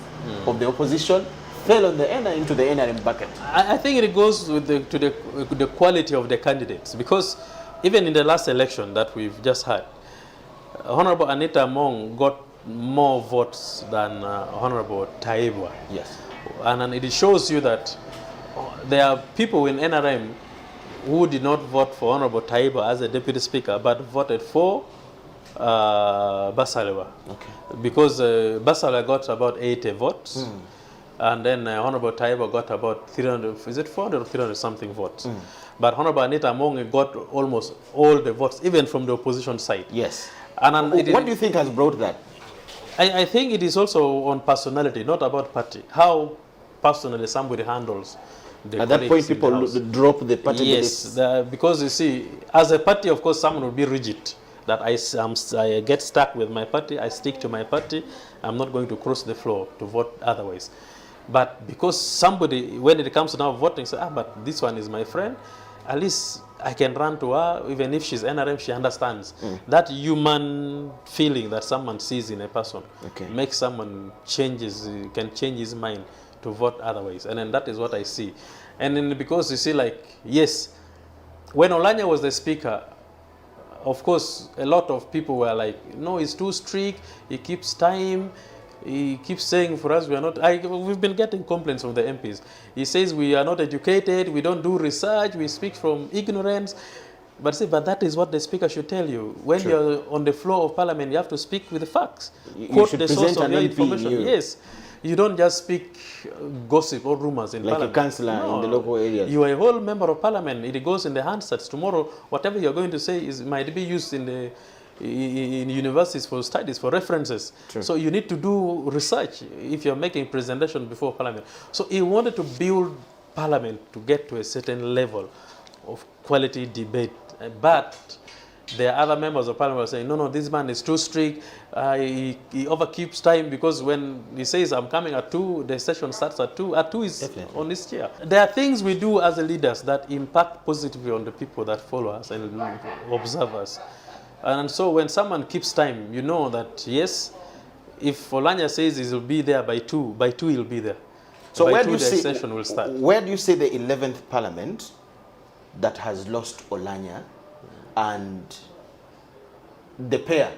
of the opposition fell on into the NRM bucket. I think it goes with the quality of the candidates, because even in the last election that we've just had, Honorable Anita Among got more votes than Honorable Taibwa. Yes. And it shows you that there are people in NRM who did not vote for Honorable Taibwa as a deputy speaker, but voted for Basalewa. Okay. Because Basalewa got about 80 votes. And then Honorable Taibwa got about 300, is it 400 or 300 something votes? But Honorable Anita Among got almost all the votes, even from the opposition side. Yes. And what do you think has brought that? I think it is also on personality, not about party. How personally somebody handles the at that point, people drop the party. Yes, because you see, as a party, of course, someone will be rigid. That I get stuck with my party, I stick to my party, I'm not going to cross the floor to vote otherwise. But because somebody, when it comes to now voting, say, but this one is my friend, at least I can run to her, even if she's NRM, she understands. That human feeling that someone sees in a person makes someone can change his mind to vote otherwise. And then that is what I see. And then because you see, like, yes, when Oulanyah was the speaker, of course, a lot of people were like, no, he's too strict, he keeps time, he keeps saying for us, we are not, we've been getting complaints from the MPs. He says we are not educated, we don't do research, we speak from ignorance. But see, but that is what the speaker should tell you. When you're on the floor of parliament, you have to speak with the facts. You should present an MP. Yes. You don't just speak gossip or rumors in parliament. Like a councillor in the local areas. You are a whole member of parliament. It goes in the handsets. Tomorrow, whatever you're going to say might be used in universities for studies, for references. So you need to do research if you're making presentation before parliament. So he wanted to build parliament to get to a certain level of quality debate. But there are other members of parliament saying, no, this man is too strict. He overkeeps time, because when he says, I'm coming at 2, the session starts at 2. At 2 is on his chair. There are things we do as leaders that impact positively on the people that follow us and observe us. And so when someone keeps time, you know that, yes, if Oulanyah says he will be there by 2 he'll be there. So by 2 the session will start. Where do you say the 11th parliament that has lost Oulanyah and the pair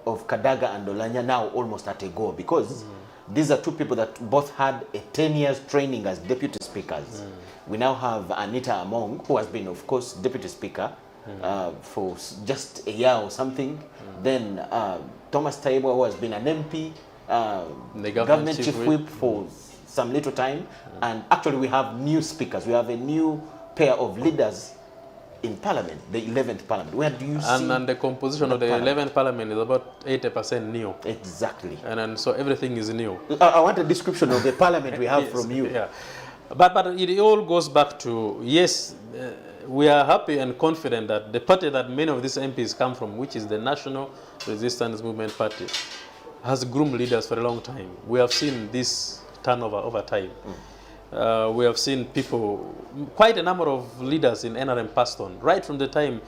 of Kadaga and Oulanyah now almost at a go? Because These are two people that both had a 10 years training as deputy speakers. We now have Anita Among, who has been, of course, deputy speaker for just a year or something. Then Thomas Taibo, who has been an MP, the government chief whip for some little time. And actually we have new speakers. We have a new pair of leaders in Parliament, the 11th Parliament. Where do you see? And the composition of the 11th Parliament is about 80% new. Exactly. And so everything is new. I want a description of the Parliament we have from you. Yeah. But it all goes back to, yes, we are happy and confident that the party that many of these MPs come from, which is the National Resistance Movement Party, has groomed leaders for a long time. We have seen this turnover over time. We have seen people, quite a number of leaders in NRM passed on, right from the time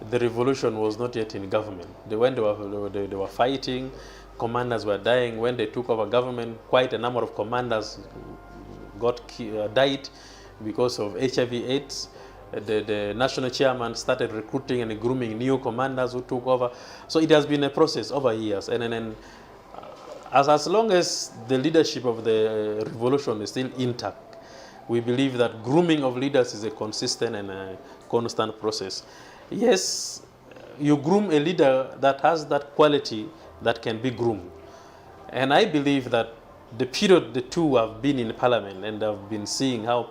the revolution was not yet in government. When they were fighting, commanders were dying. When they took over government, quite a number of commanders died because of HIV/AIDS. The national chairman started recruiting and grooming new commanders who took over. So it has been a process over years. And as long as the leadership of the revolution is still intact, we believe that grooming of leaders is a consistent and a constant process. Yes, you groom a leader that has that quality that can be groomed. And I believe that the period the two have been in Parliament and have been seeing how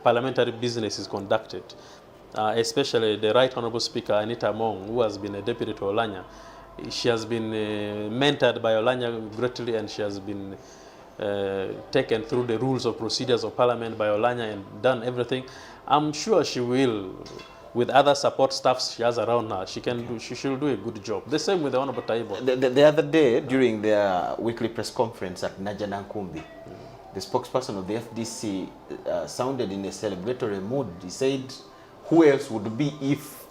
parliamentary business is conducted, especially the Right Honourable Speaker Anita Among, who has been a deputy to Oulanyah. She has been mentored by Oulanyah greatly, and she has been taken through the rules of procedures of Parliament by Oulanyah and done everything. I'm sure she will, with other support staffs she has around her, she'll do a good job. The same with the Honourable Taibo. The other day, during their weekly press conference at Najanankumbi, the spokesperson of the FDC sounded in a celebratory mood. He said, who else would be if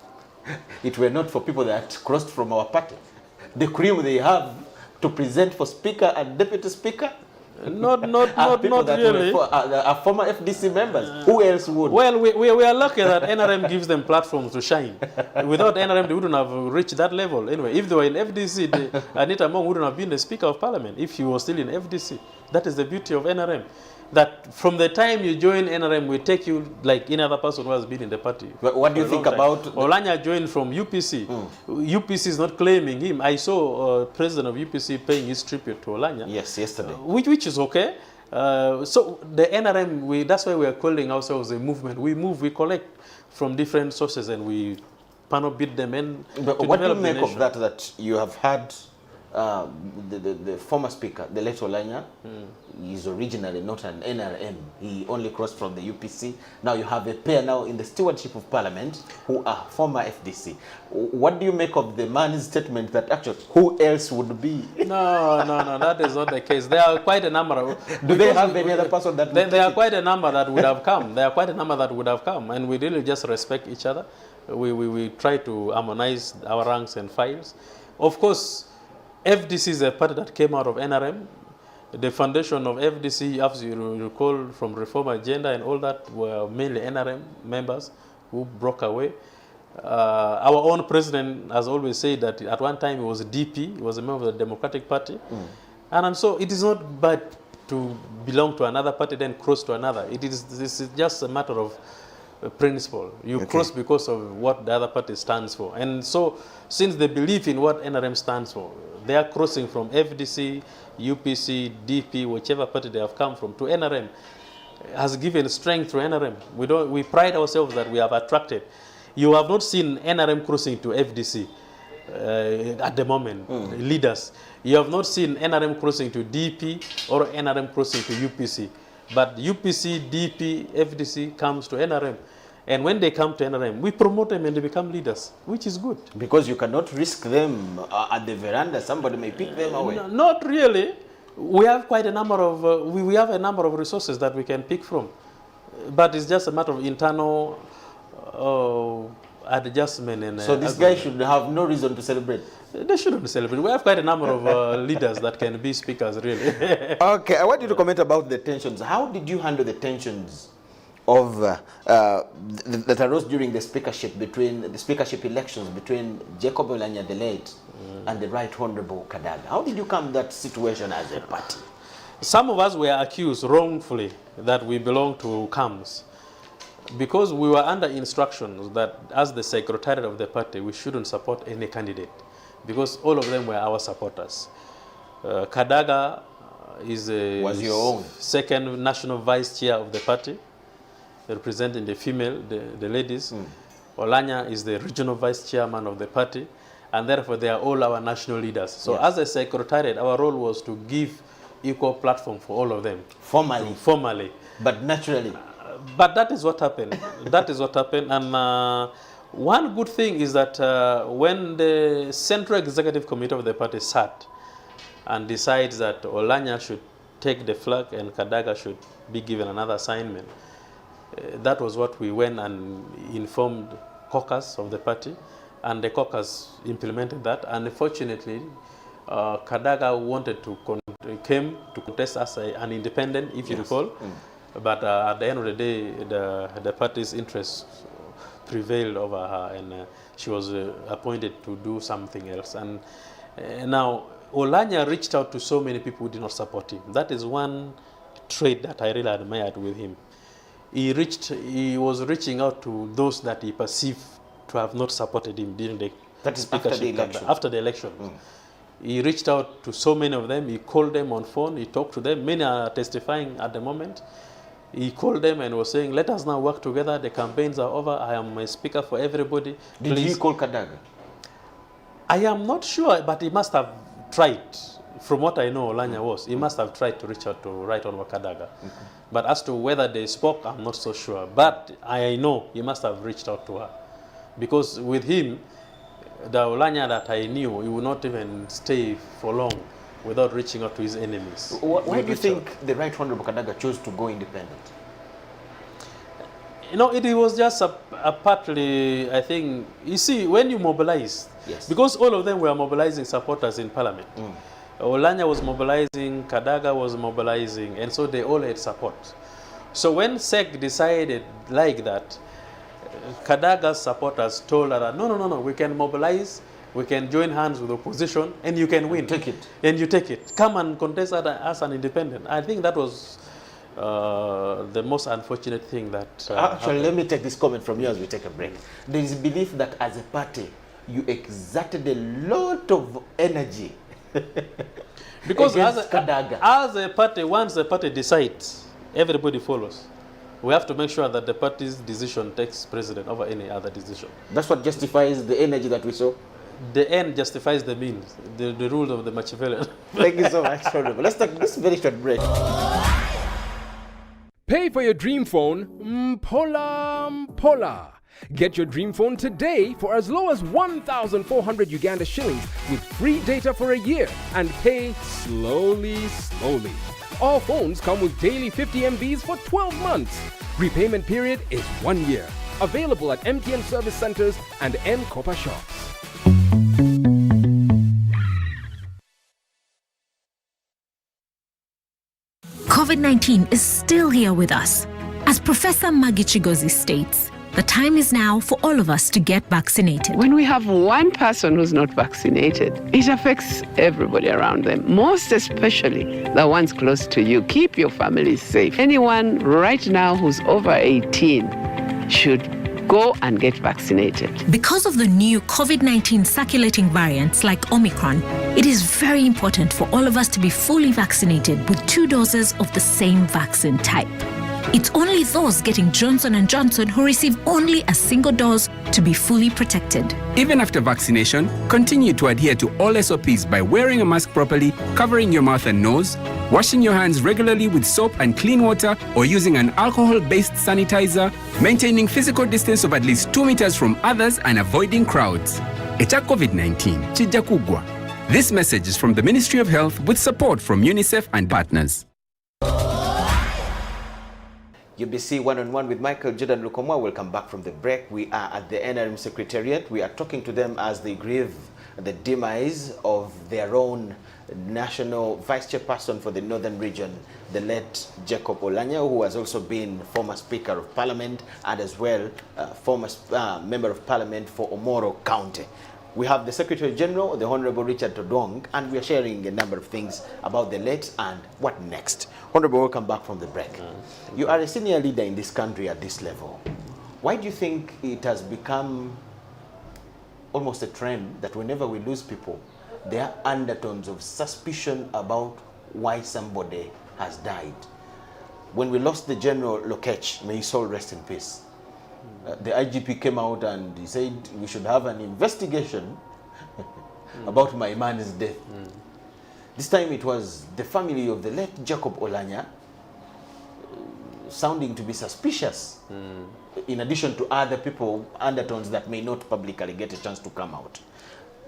it were not for people that crossed from our party? The cream they have to present for Speaker and Deputy Speaker? Not that really. Are former FDC members. Who else would? Well, we are lucky that NRM gives them platforms to shine. Without NRM, they wouldn't have reached that level. Anyway, if they were in FDC, Anita Among wouldn't have been the Speaker of Parliament if he was still in FDC. That is the beauty of NRM. That from the time you join NRM, we take you like any other person who has been in the party. But what do you think about... Oulanyah joined from UPC. UPC is not claiming him. I saw president of UPC paying his tribute to Oulanyah. Yes, yesterday. Which is okay. So the NRM, that's why we are calling ourselves a movement. We move, we collect from different sources and we panel beat them in. But what do you make of that you have had the former speaker, the late Oulanyah, is originally not an NRM. He only crossed from the UPC. Now you have a pair now in the stewardship of Parliament who are former FDC. What do you make of the man's statement that actually who else would be? No, that is not the case. There are quite a number of... Do they have any other person that... There are quite a number that would have come. There are quite a number that would have come. And we really just respect each other. We try to harmonize our ranks and files. Of course, FDC is a party that came out of NRM. The foundation of FDC, as you recall from Reform Agenda and all that, were mainly NRM members who broke away. Our own president has always said that at one time he was a DP, he was a member of the Democratic Party. And so it is not bad to belong to another party then cross to another. This is just a matter of principle. You cross because of what the other party stands for. And so since they believe in what NRM stands for, they are crossing from FDC, UPC, DP, whichever party they have come from, to NRM. Has given strength to NRM. We pride ourselves that we have attracted. You have not seen NRM crossing to FDC at the moment, leaders. You have not seen NRM crossing to DP or NRM crossing to UPC. But UPC, DP, FDC comes to NRM. And when they come to NRM, we promote them and they become leaders, which is good. Because you cannot risk them at the veranda. Somebody may pick them away. No, not really. We have quite a number of we have a number of resources that we can pick from, but it's just a matter of internal adjustment. And so these guys should have no reason to celebrate. They shouldn't celebrate. We have quite a number of leaders that can be speakers, really. Okay, I want you to comment about the tensions. How did you handle the tensions of that arose during the speakership elections between Jacob Oulanyah the late and the Right Honourable Kadaga? How did you come to that situation as a party? Some of us were accused wrongfully that we belong to camps because we were under instructions that as the secretariat of the party, we shouldn't support any candidate because all of them were our supporters. Kadaga was your own second national vice chair of the party, representing the female, the ladies. Oulanyah is the regional vice chairman of the party, and therefore they are all our national leaders. So as a secretariat, our role was to give equal platform for all of them. Formally. But naturally. But that is what happened. That is what happened. And one good thing is that when the Central Executive Committee of the party sat and decides that Oulanyah should take the flag and Kadaga should be given another assignment, that was what we went and informed caucus of the party, and the caucus implemented that. And unfortunately, Kadaga wanted to came to contest as an independent, if you recall, but at the end of the day, the party's interests prevailed over her, and she was appointed to do something else. And now Oulanyah reached out to so many people who did not support him. That is one trait that I really admired with him. He was reaching out to those that he perceived to have not supported him during the after the election. He reached out to so many of them. He called them on phone. He talked to them. Many are testifying at the moment. He called them and was saying, let us now work together. The campaigns are over. I am a speaker for everybody. Did he call Kadaga? I am not sure, but he must have tried. From what I know, Oulanyah was, he must have tried to reach out to Right Honorable Kadaga. But as to whether they spoke, I'm not so sure. But I know he must have reached out to her. Because with him, the Oulanyah that I knew, he would not even stay for long without reaching out to his enemies. Why do you think the Right Honorable Kadaga chose to go independent? You know, it was just a partly, I think, you see, when you mobilize, because all of them were mobilizing supporters in parliament. Oulanyah was mobilizing, Kadaga was mobilizing, and so they all had support. So when SEC decided like that, Kadaga's supporters told her that, no, we can mobilize, we can join hands with opposition, and you can win. Take it. And you take it. Come and contest as an independent. I think that was the most unfortunate thing that Actually, let me take this comment from you as we take a break. There is a belief that as a party, you exerted a lot of energy because as a party, once the party decides, everybody follows. We have to make sure that the party's decision takes precedence over any other decision. That's what justifies the energy that we saw? The end justifies the means, the rule of the Machiavellian. Thank you so much. Let's take this very short break. Pay for your dream phone, Pola. Get your dream phone today for as low as 1,400 Uganda shillings with free data for a year and pay slowly. All phones come with daily 50 MBs for 12 months. Repayment period is 1 year. Available at MTN service centers and M-Kopa shops. COVID-19 is still here with us. As Professor Maggie Chigozi states, the time is now for all of us to get vaccinated. When we have one person who's not vaccinated, it affects everybody around them, most especially the ones close to you. Keep your family safe. Anyone right now who's over 18 should go and get vaccinated. Because of the new COVID-19 circulating variants like Omicron, it is very important for all of us to be fully vaccinated with 2 doses of the same vaccine type. It's only those getting Johnson & Johnson who receive only a single dose to be fully protected. Even after vaccination, continue to adhere to all SOPs by wearing a mask properly, covering your mouth and nose, washing your hands regularly with soap and clean water or using an alcohol-based sanitizer, maintaining physical distance of at least 2 meters from others and avoiding crowds. Echa COVID-19, chija kugwa. This message is from the Ministry of Health with support from UNICEF and partners. UBC One-on-One with Michael Jordan Lukomwa. Welcome back from the break. We are at the NRM Secretariat. We are talking to them as they grieve the demise of their own national vice chairperson for the northern region, the late Jacob Oulanyah, who has also been former Speaker of Parliament and as well former Member of Parliament for Omoro County. We have the Secretary General, the Honorable Richard Todong, and we are sharing a number of things about the late and what next. Honorable, welcome back from the break. You are a senior leader in this country at this level. Why do you think it has become almost a trend that whenever we lose people, there are undertones of suspicion about why somebody has died? When we lost the General Lokech, may his soul rest in peace, the IGP came out and he said we should have an investigation about my man's death. This time it was the family of the late Jacob Oulanyah sounding to be suspicious, in addition to other people, undertones that may not publicly get a chance to come out.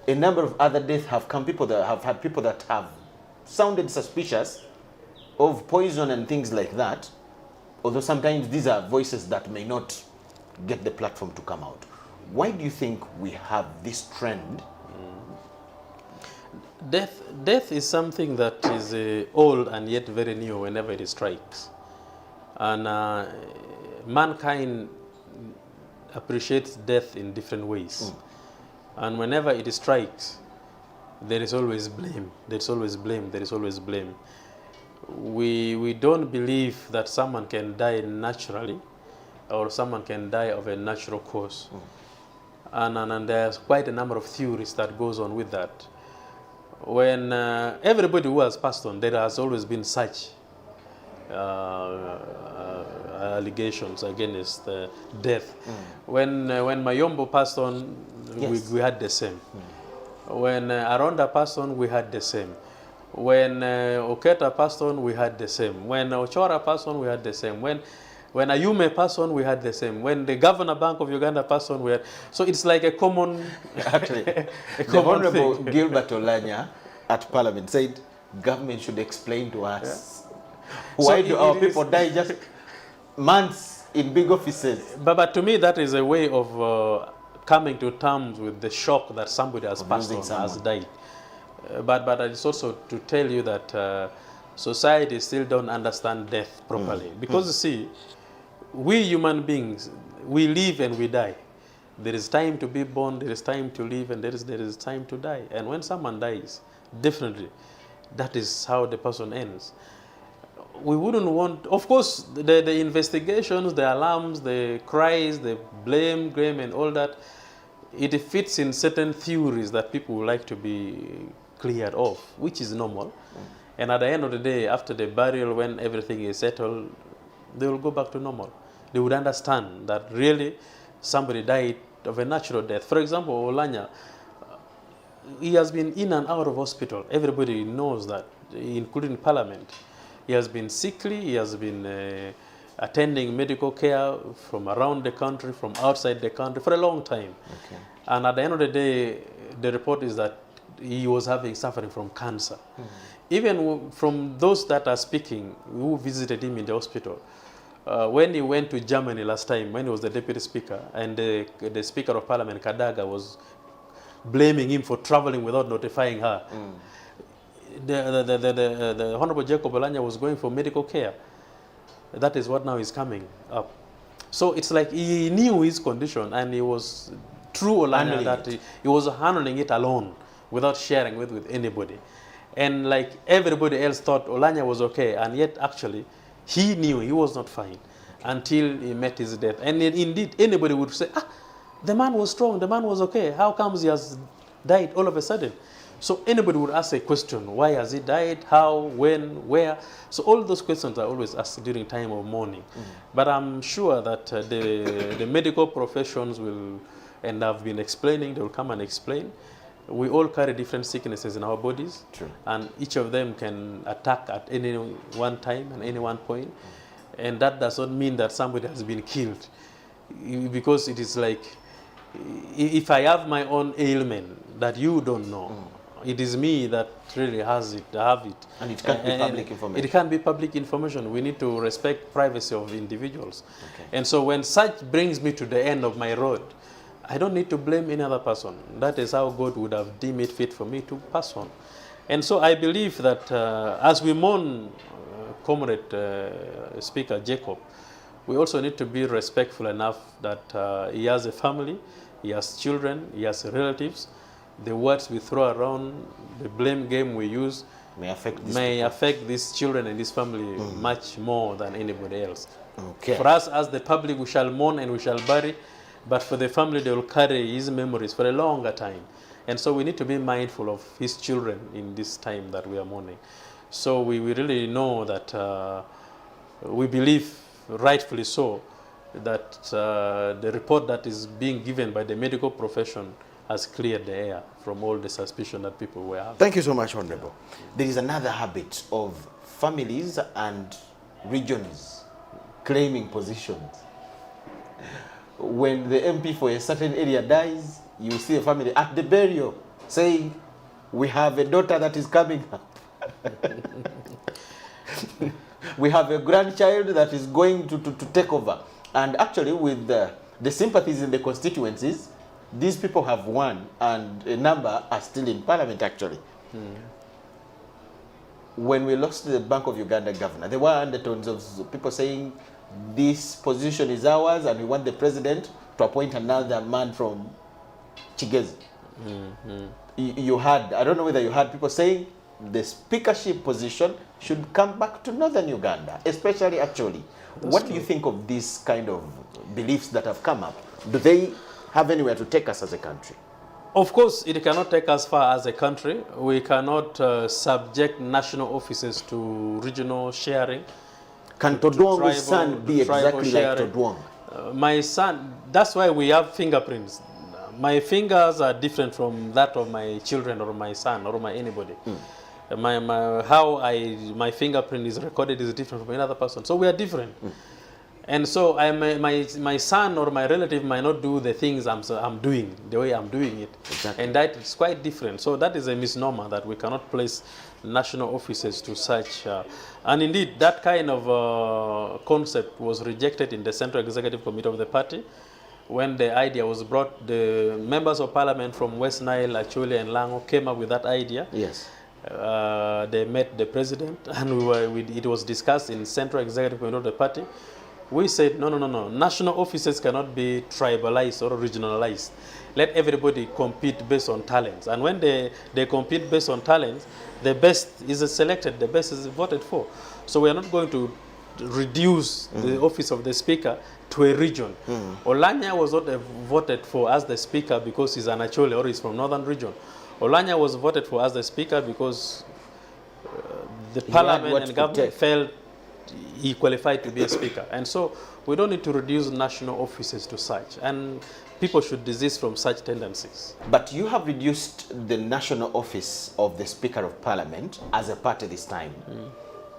A number of other deaths have come, people that have had people that have sounded suspicious of poison and things like that, although sometimes these are voices that may not get the platform to come out. Why do you think we have this trend? Death is something that is old and yet very new whenever it strikes. And mankind appreciates death in different ways. And whenever it strikes, there is always blame. There's always blame. There is always blame. We don't believe that someone can die naturally or someone can die of a natural cause. And there's quite a number of theories that goes on with that. When everybody who has passed on, there has always been such allegations against death. When Mayombo passed on, yes, we had the same. When Aronda passed on, we had the same. When Oketa passed on, we had the same. When Ochora passed on, we had the same. When Ayume passed on, we had the same. When the Governor Bank of Uganda passed on, we had. So it's like a common. Actually, the Honorable Gilbert Oulanyah at Parliament said, government should explain to us why do our people die just months in big offices. But to me, that is a way of coming to terms with the shock that somebody has passed on, has died. But it's also to tell you that society still don't understand death properly. Because you see, we human beings, we live and we die. There is time to be born, there is time to live, and there is time to die. And when someone dies, definitely, that is how the person ends. We wouldn't want, of course, the investigations, the alarms, the cries, the blame, and all that, it fits in certain theories that people would like to be cleared off, which is normal. And at the end of the day, after the burial, when everything is settled, they will go back to normal. They would understand that really somebody died of a natural death. For example, Oulanyah, he has been in and out of hospital. Everybody knows that, including Parliament. He has been sickly, he has been attending medical care from around the country, from outside the country for a long time. Okay. And at the end of the day, the report is that he was suffering from cancer. Even from those that are speaking, who visited him in the hospital, when he went to Germany last time, when he was the deputy speaker, and the Speaker of Parliament, Kadaga, was blaming him for traveling without notifying her. The Honorable Jacob Oulanyah was going for medical care. That is what now is coming up. So it's like he knew his condition, and he was true Oulanyah that he was handling it alone without sharing with anybody. And like everybody else thought Oulanyah was okay, and yet actually he knew he was not fine until he met his death. And indeed, anybody would say, the man was strong, the man was okay. How comes he has died all of a sudden? So anybody would ask a question, why has he died, how, when, where? So all those questions are always asked during time of mourning. But I'm sure that the medical professions will, and have been explaining, they will come and explain. We all carry different sicknesses in our bodies. True. And each of them can attack at any one time and any one point. And that does not mean that somebody has been killed. Because it is like, if I have my own ailment that you don't know, it is me that really has it, have it. And it can't be public information. It can't be public information. We need to respect privacy of individuals. Okay. And so when such brings me to the end of my road, I don't need to blame any other person. That is how God would have deemed it fit for me to pass on. And so I believe that as we mourn Comrade Speaker Jacob, we also need to be respectful enough that he has a family, he has children, he has relatives the words we throw around, the blame game we use, may affect these children and this family much more than anybody else. Okay. For us, as the public, we shall mourn and we shall bury, but for the family, they will carry his memories for a longer time. And so we need to be mindful of his children in this time that we are mourning. So we really know that we believe, rightfully so, that the report that is being given by the medical profession has cleared the air from all the suspicion that people were having. Thank you so much, Honorable. There is another habit of families and regions claiming positions. When the MP for a certain area dies, you see a family at the burial saying, we have a daughter that is coming up. We have a grandchild that is going to take over. And actually, with the sympathies in the constituencies, these people have won, and a number are still in parliament, actually. When we lost the Bank of Uganda governor, there were undertones of people saying, this position is ours, and we want the president to appoint another man from Chigezi. You had, I don't know whether you had people saying, the speakership position should come back to northern Uganda, especially actually. What do you think of these kind of beliefs that have come up? Do they have anywhere to take us as a country? Of course, it cannot take us far as a country. We cannot subject national offices to regional sharing. Can Todwong's son be exactly like Todwong? My son, that's why we have fingerprints. My fingers are different from that of my children or my son or my anybody. How my fingerprint is recorded is different from another person. So we are different. And so my son or my relative might not do the things I'm doing the way I'm doing it. Exactly. And that is quite different. So that is a misnomer that we cannot place national offices to such. And indeed, that kind of concept was rejected in the Central Executive Committee of the party. When the idea was brought, the members of parliament from West Nile, Acholi and Lango came up with that idea. Yes. They met the president and it was discussed in Central Executive Committee of the party. We said, no. National offices cannot be tribalized or regionalized. Let everybody compete based on talents. And when they compete based on talents, the best is selected, the best is voted for. So we are not going to reduce the office of the speaker to a region. Oulanyah was not voted for as the speaker because he's an Acholi or he's from northern region. Oulanyah was voted for as the speaker because the parliament and government felt he qualified to be a speaker. And so we don't need to reduce national offices to such. And people should desist from such tendencies. But you have reduced the national office of the Speaker of Parliament as a party this time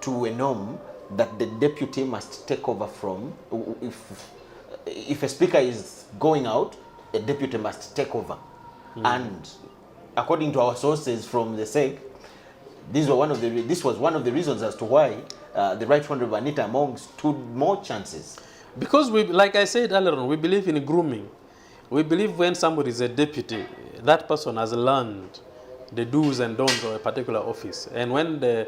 to a norm that the deputy must take over from. If a speaker is going out, a deputy must take over. And according to our sources from the SEG, this was one of the reasons as to why the Right Honorable Anita Among stood more chances. Because we, like I said earlier on, we believe in grooming. We believe when somebody is a deputy, that person has learned the do's and don'ts of a particular office. And when the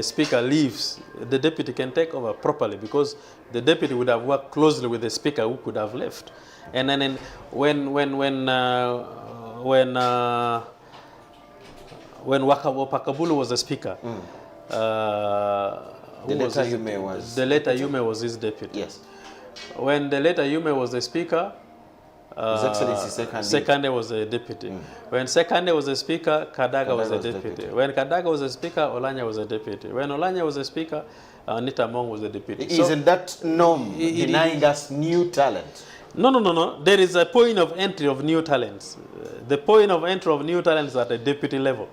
speaker leaves, the deputy can take over properly because the deputy would have worked closely with the speaker who could have left. And then when Wakabulu was the speaker, the later Yume was his deputy. Yes. When the later Yume was the speaker, His Excellency Sekande was the deputy. When Sekande was the speaker, Kadaga was the deputy. When Kadaga was the speaker, Oulanyah was the deputy. When Oulanyah was the speaker, Anita Among was the deputy. Isn't that norm denying us new talent? No. There is a point of entry of new talents. The point of entry of new talents is at the deputy level.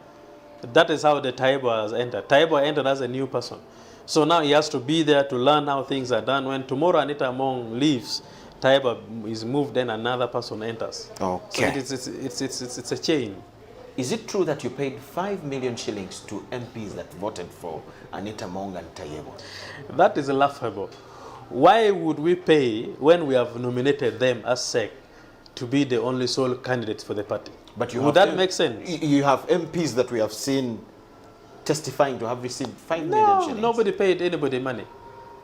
That is how the Taiba has entered. Taiba entered as a new person. So now he has to be there to learn how things are done. When tomorrow Anita Among leaves, Taiba is moved, then another person enters. Okay. So it's a chain. Is it true that you paid 5 million shillings to MPs that voted for Anita Among and Taiba? That is laughable. Why would we pay when we have nominated them as SEC to be the only sole candidates for the party? But would that make sense? You have MPs that we have seen testifying to have received 5 million shillings. Nobody paid anybody money.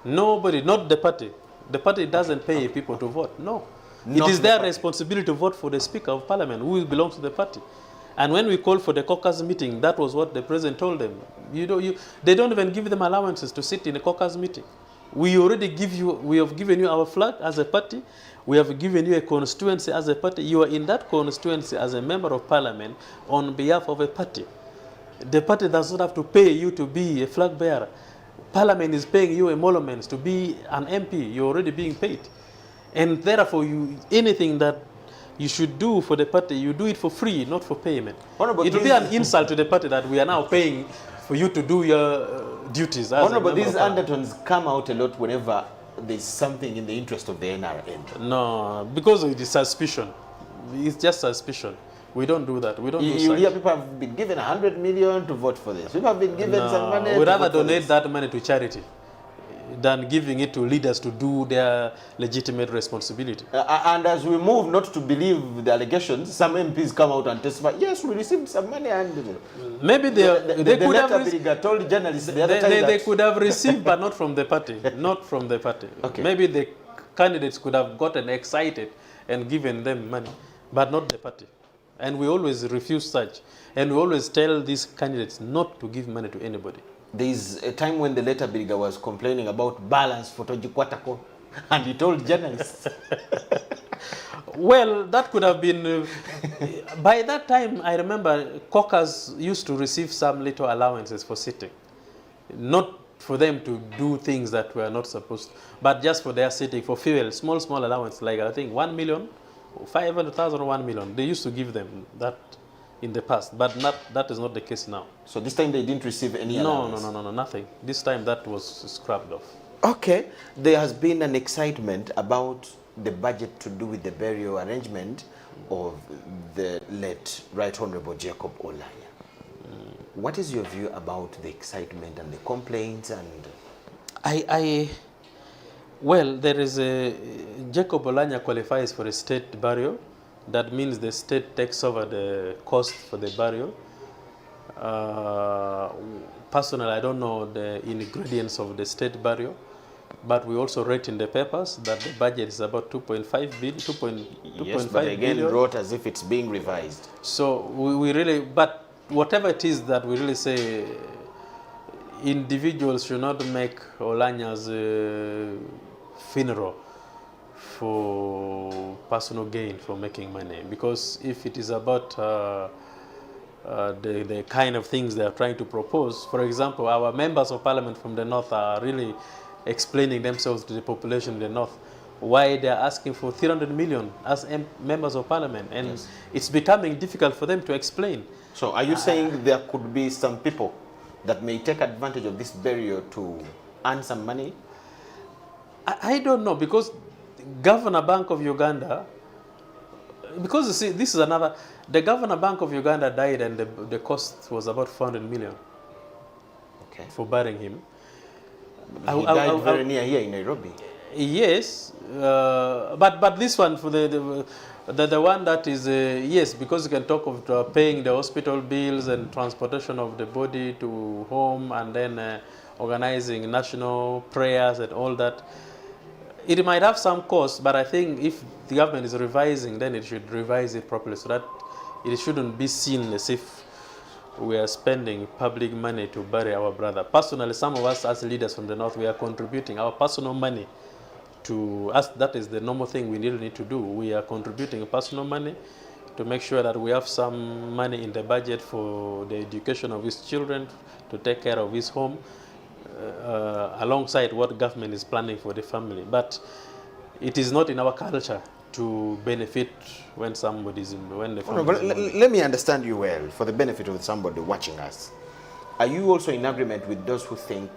Nobody, not the party. The party doesn't pay people to vote. No. It is their responsibility to vote for the Speaker of Parliament who belongs to the party. And when we called for the caucus meeting, that was what the president told them. They don't even give them allowances to sit in a caucus meeting. We have given you our flag as a party. We have given you a constituency as a party. You are in that constituency as a member of parliament on behalf of a party. The party does not have to pay you to be a flag bearer. Parliament is paying you emoluments to be an MP. You're already being paid. And therefore, anything that you should do for the party, you do it for free, not for payment. It will be an insult to the party that we are now paying for you to do your duties. Honorable, these undertones come out a lot whenever there's something in the interest of the NRM. No, because it is suspicion. It's just suspicion. We don't do that. We don't do You hear people have been given 100 million to vote for this. People have been given some money. We'd rather donate that money to charity than giving it to leaders to do their legitimate responsibility. And as we move not to believe the allegations, some MPs come out and testify, yes, we received some money. And maybe they could have told journalists they could have received, but not from the party. Not from the party. Okay. Maybe the candidates could have gotten excited and given them money, but not the party. And we always refuse such. And we always tell these candidates not to give money to anybody. There's a time when the letter Biriga was complaining about balance for Tojikwatako, and he told journalists. Well, that could have been... by that time, I remember caucus used to receive some little allowances for sitting. Not for them to do things that were not supposed to, but just for their sitting, for fuel, small allowance, like I think 1 million, 500,000 or 1 million. They used to give them that in the past, but that is not the case now. So this time they didn't receive any allowance? No, nothing. This time that was scrapped off. Okay. There has been an excitement about the budget to do with the burial arrangement of the late Right Honorable Jacob Oulanyah. What is your view about the excitement and the complaints? And well, there is Jacob Oulanyah qualifies for a state burial. That means the state takes over the cost for the burial. Personally, I don't know the ingredients of the state burial, but we also read in the papers that the budget is about 2.5 billion. Yes, but again wrote as if it's being revised. So we really, but whatever it is that we really say, individuals should not make Oulanyah's funeral for personal gain, for making money. Because if it is about the kind of things they are trying to propose, for example, our members of parliament from the north are really explaining themselves to the population in the north why they are asking for 300 million as members of parliament, and yes, it's becoming difficult for them to explain. So are you saying there could be some people that may take advantage of this burial to earn some money? I don't know, because Governor Bank of Uganda, because you see, this is another, the Governor Bank of Uganda died and the cost was about 400 million for burying him. He died very near here in Nairobi. Yes, but this one, for the one that is, yes, because you can talk of paying the hospital bills and transportation of the body to home, and then organizing national prayers and all that. It might have some cost, but I think if the government is revising, then it should revise it properly so that it shouldn't be seen as if we are spending public money to bury our brother. Personally, some of us as leaders from the north, we are contributing our personal money to us. That is the normal thing we really need to do. We are contributing personal money to make sure that we have some money in the budget for the education of his children, to take care of his home, alongside what government is planning for the family. But it is not in our culture to benefit when somebody is when the family is let me understand you well, for the benefit of somebody watching us. Are you also in agreement with those who think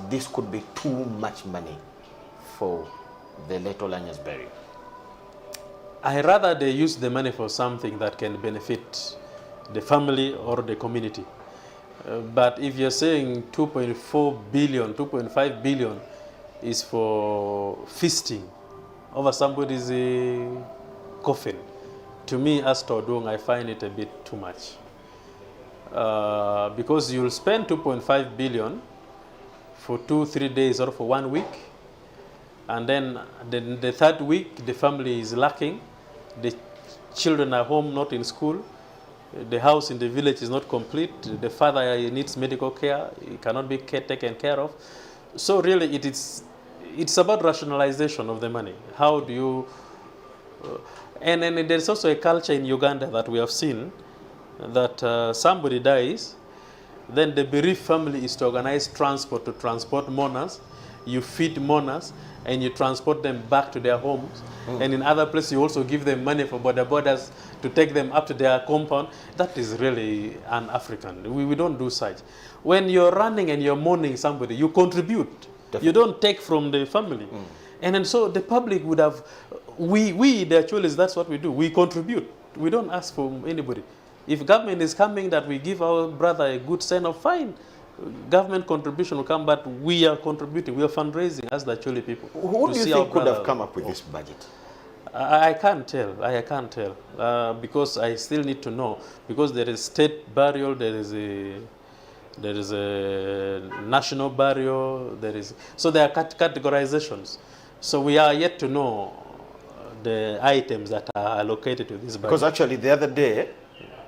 this could be too much money for the late Oulanyah's burial? I rather they use the money for something that can benefit the family or the community. But if you're saying 2.4 billion, 2.5 billion is for feasting over somebody's coffin, to me as Todung, I find it a bit too much. Because you'll spend 2.5 billion for 2-3 days or for 1 week, and then the third week the family is lacking, the children are home, not in school, The house in the village is not complete. The father needs medical care. He cannot be taken care of. So really, it's about rationalization of the money. How do you... and there's also a culture in Uganda that we have seen that somebody dies, then the bereaved family is to organize transport to transport mourners. You feed mourners and you transport them back to their homes. And in other places, you also give them money for border borders to take them up to their compound. That is really un-African. We don't do such. When you're running and you're mourning somebody, you contribute. Definitely. You don't take from the family. And then so the public would have, we the actualists, that's what we do. We contribute. We don't ask for anybody. If government is coming that we give our brother a good sign of fine, government contribution will come, but we are contributing, we are fundraising as the Acholi people. Who do you think could have come up with this budget? I can't tell. I can't tell because I still need to know, because there is state burial, there is a national burial, so there are categorizations. So we are yet to know the items that are allocated to this budget. Because actually the other day,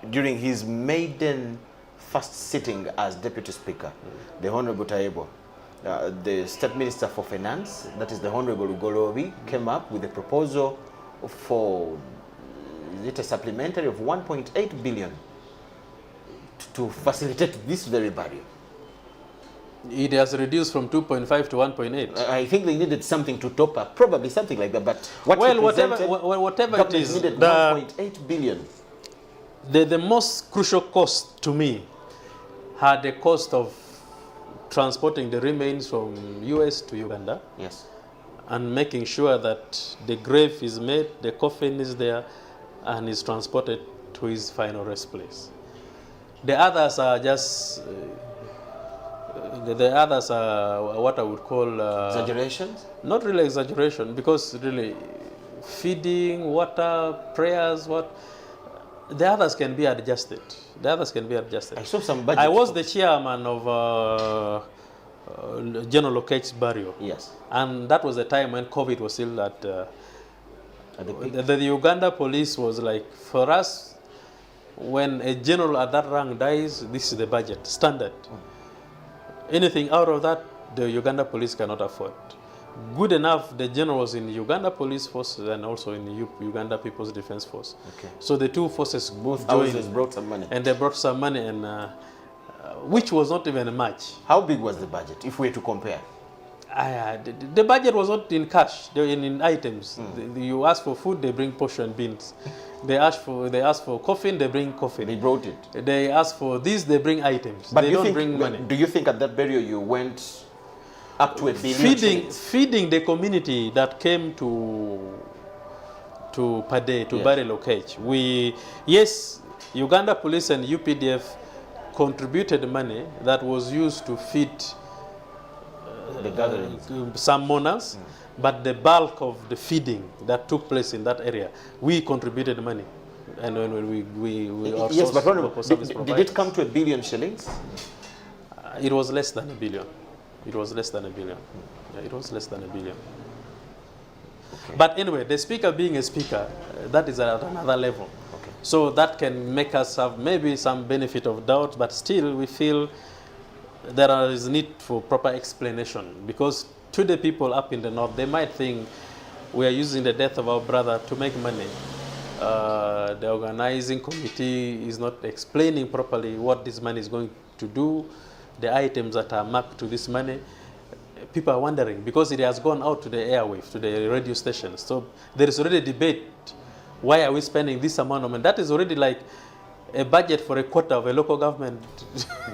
during his maiden first sitting as Deputy Speaker, the Honorable Taibo, the State Minister for Finance, that is the Honorable Ugolobi, came up with a proposal for a supplementary of 1.8 billion to facilitate this very burial. It has reduced from 2.5 to 1.8. I think they needed something to top up, probably something like that. But whatever it is, needed 1.8 billion. The most crucial cost to me had the cost of transporting the remains from US to Uganda. Yes. And making sure that the grave is made, the coffin is there, and is transported to his final rest place. The others are just, the others are what I would call... exaggerations? Not really exaggeration, because really feeding, water, prayers, the others can be adjusted. The others can be adjusted. I saw some budget. I was the chairman of General Okech's burial. Yes. And that was the time when COVID was still at the peak. The Uganda police was like, for us, when a general at that rank dies, this is the budget, standard. Anything out of that, the Uganda police cannot afford. Good enough, the generals in Uganda Police Force and also in Uganda People's Defense Force. Okay. So the two forces both houses brought some money. And they brought some money, and which was not even much. How big was the budget, if we were to compare? The budget was not in cash, they were in items. You ask for food, they bring portion beans. They ask for coffin, they bring coffin. They brought it. They ask for this, they bring items. But they don't bring money. Do you think at that burial you went up to $1 billion? Feeding the community that came to Pade, to bury Okech. Yes, Uganda Police and UPDF contributed money that was used to feed the gatherings, some mourners, but the bulk of the feeding that took place in that area, we contributed money. And when we yes, but did it come to $1 billion shillings? It was less than $1 billion. It was less than $1 billion. Yeah, it was less than $1 billion. Okay. But anyway, the speaker being a speaker, that is at another level. Okay. So that can make us have maybe some benefit of doubt, but still we feel there is need for proper explanation, because to the people up in the north, they might think we are using the death of our brother to make money. The organizing committee is not explaining properly what this money is going to do, the items that are marked to this money. People are wondering, because it has gone out to the airwaves, to the radio stations. So there is already debate. Why are we spending this amount of money? That is already like a budget for a quarter of a local government.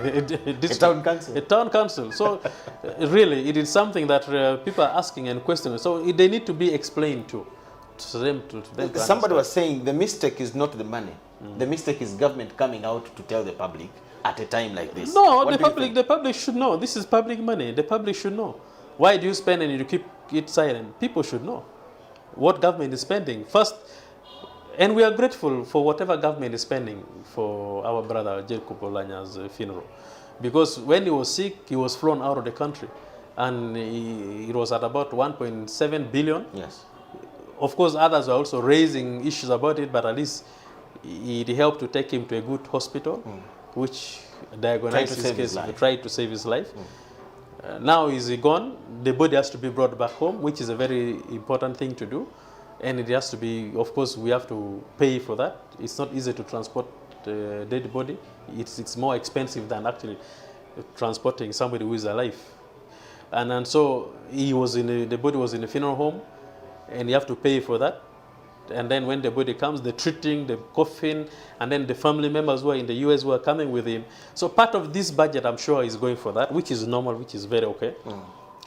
A town council. A town council. So really, it is something that people are asking and questioning. So they need to be explained to them to Somebody was saying the mistake is not the money. The mistake is government coming out to tell the public at a time like this. No, the public should know. This is public money. The public should know. Why do you spend and you keep it silent? People should know what government is spending. First, and we are grateful for whatever government is spending for our brother Jacob Oulanyah's funeral. Because when he was sick, he was flown out of the country. And it was at about 1.7 billion. Yes. Of course, others were also raising issues about it, but at least It helped to take him to a good hospital, which diagnosed his case, tried to save his life. Now is he gone, the body has to be brought back home, which is a very important thing to do. And it has to be, of course, we have to pay for that. It's not easy to transport a dead body. It's more expensive than actually transporting somebody who is alive. And so he was the body was in a funeral home, and you have to pay for that. And then when the body comes, the treating, the coffin, and then the family members who are in the US who are coming with him. So part of this budget, I'm sure, is going for that, which is normal, which is very okay.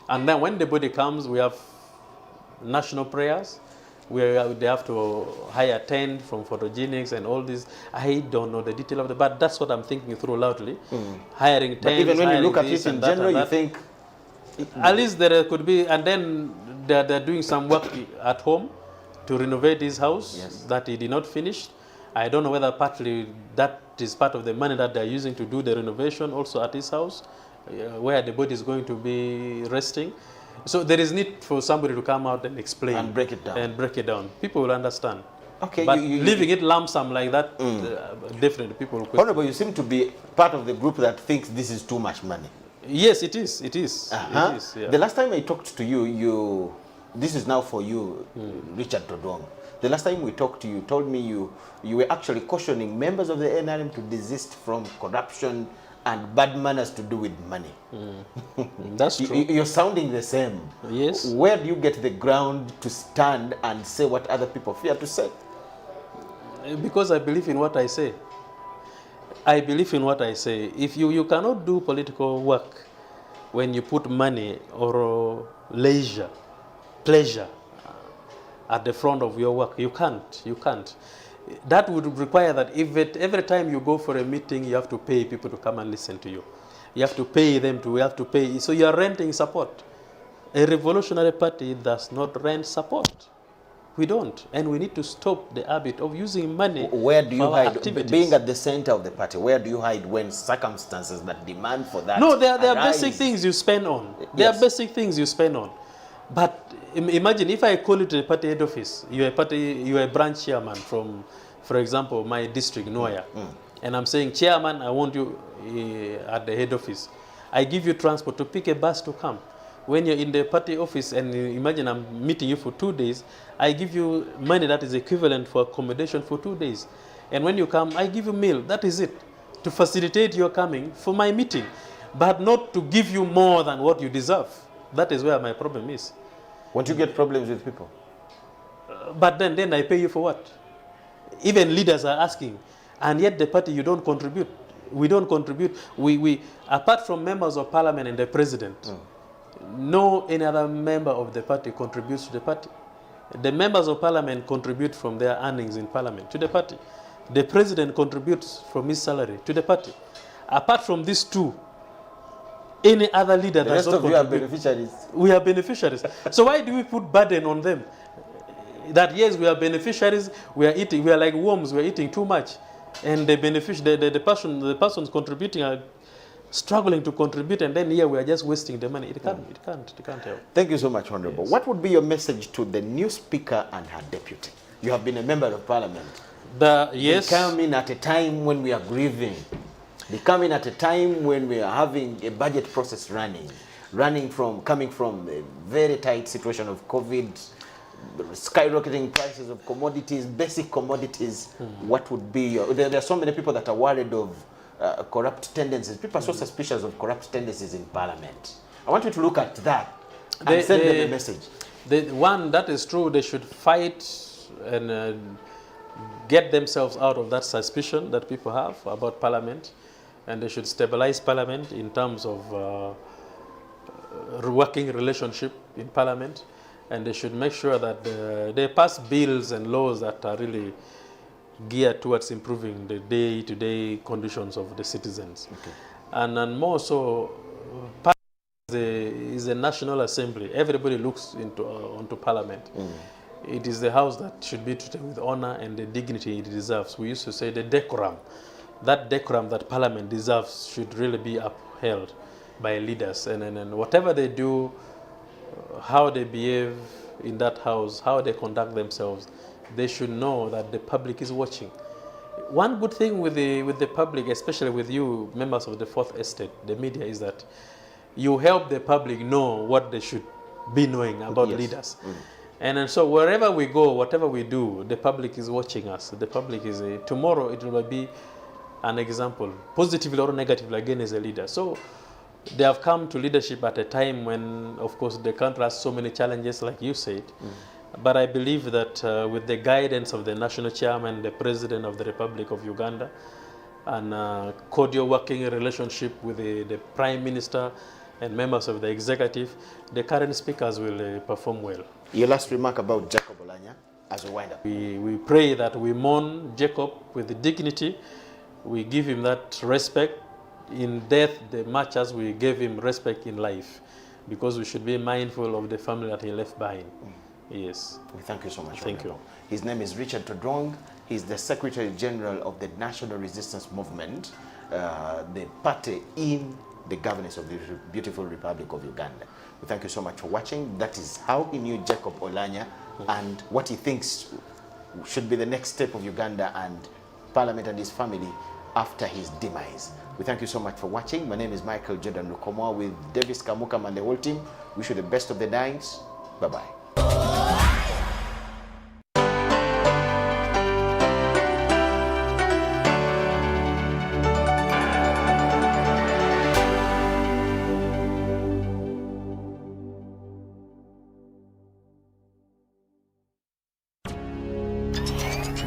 And then when the body comes, we have national prayers, where they have to hire tent from photogenics and all this. I don't know the detail of it, but that's what I'm thinking through loudly. Hiring tents, but even when you look at it in general, you think... At least there could be, and then they're doing some work at home to renovate his house that he did not finish. I don't know whether partly that is part of the money that they're using to do the renovation also at his house, where the body is going to be resting. So there is need for somebody to come out and explain. And break it down. People will understand. Okay, but leaving it lump sum like that, definitely people will question. Honorable, you seem to be part of the group that thinks this is too much money. Yes, it is. It is. Uh-huh. It is, yeah. The last time I talked to you, this is now for you, Richard Todong. The last time we talked to you, told me you were actually cautioning members of the NRM to desist from corruption and bad manners to do with money. That's true. You're sounding the same. Yes. Where do you get the ground to stand and say what other people fear to say? Because I believe in what I say. I believe in what I say. If you cannot do political work when you put money or leisure, pleasure at the front of your work, you can't. You can't. That would require that every time you go for a meeting, you have to pay people to come and listen to you. You have to pay them to, you have to pay. So you are renting support. A revolutionary party does not rent support. We don't. And we need to stop the habit of using money. Where do you hide? Activities. Being at the center of the party, where do you hide when circumstances that demand for that No, there are arise? basic things you spend on. There are basic things you spend on. But imagine if I call you to the party head office, you're a branch chairman from, for example, my district, Noya. And I'm saying, chairman, I want you at the head office. I give you transport to pick a bus to come. When you're in the party office and imagine I'm meeting you for 2 days, I give you money that is equivalent for accommodation for 2 days. And when you come, I give you meal. That is it. To facilitate your coming for my meeting, but not to give you more than what you deserve. That is where my problem is. Won't you get problems with people? But then I pay you for what? Even leaders are asking, and yet the party, you don't contribute. We don't contribute. We apart from members of parliament and the president, no any other member of the party contributes to the party. The members of parliament contribute from their earnings in parliament to the party. The president contributes from his salary to the party. Apart from these two, any other leader does not contribute. The rest of you are beneficiaries. We are beneficiaries. So why do we put burden on them? That yes, we are beneficiaries, we are eating, we are like worms, we are eating too much. And the persons contributing are struggling to contribute, and then here we are just wasting the money. It can't help. Thank you so much, Honorable. Yes. What would be your message to the new speaker and her deputy? You have been a member of parliament. Yes. They come in at a time when we are grieving. They come in at a time when we are having a budget process coming from a very tight situation of COVID, skyrocketing prices of commodities, basic commodities. What would be your... There are so many people that are worried of corrupt tendencies. People are so suspicious of corrupt tendencies in parliament. I want you to look at that and send them a message. The one that is true, they should fight and get themselves out of that suspicion that people have about parliament, and they should stabilize parliament in terms of working relationship in parliament, and they should make sure that they pass bills and laws that are really geared towards improving the day-to-day conditions of the citizens. Okay. And more so, Parliament is a national assembly. Everybody looks onto Parliament. It is the house that should be treated with honor and the dignity it deserves. We used to say the decorum. That decorum that Parliament deserves should really be upheld by leaders. And whatever they do, how they behave in that house, how they conduct themselves, they should know that the public is watching. One good thing with the public, especially with you, members of the Fourth Estate, the media, is that you help the public know what they should be knowing about leaders. And so wherever we go, whatever we do, the public is watching us. The public is, tomorrow it will be an example, positively or negatively, again as a leader. So they have come to leadership at a time when, of course, the country has so many challenges, like you said. But I believe that with the guidance of the national chairman, the president of the Republic of Uganda, and cordial working relationship with the prime minister and members of the executive, the current speakers will perform well. Your last remark about Jacob Oulanyah as a wind-up. We pray that we mourn Jacob with dignity. We give him that respect in death, much as we gave him respect in life, because we should be mindful of the family that he left behind. Yes. We thank you so much. Thank you. His name is Richard Todrong. He's the Secretary General of the National Resistance Movement, the party in the governance of the beautiful Republic of Uganda. We thank you so much for watching. That is how he knew Jacob Oulanyah and what he thinks should be the next step of Uganda and Parliament and his family after his demise. We thank you so much for watching. My name is Michael Jordan Lukomwa with Davis Kamukam and the whole team. Wish you the best of the nights. Bye-bye.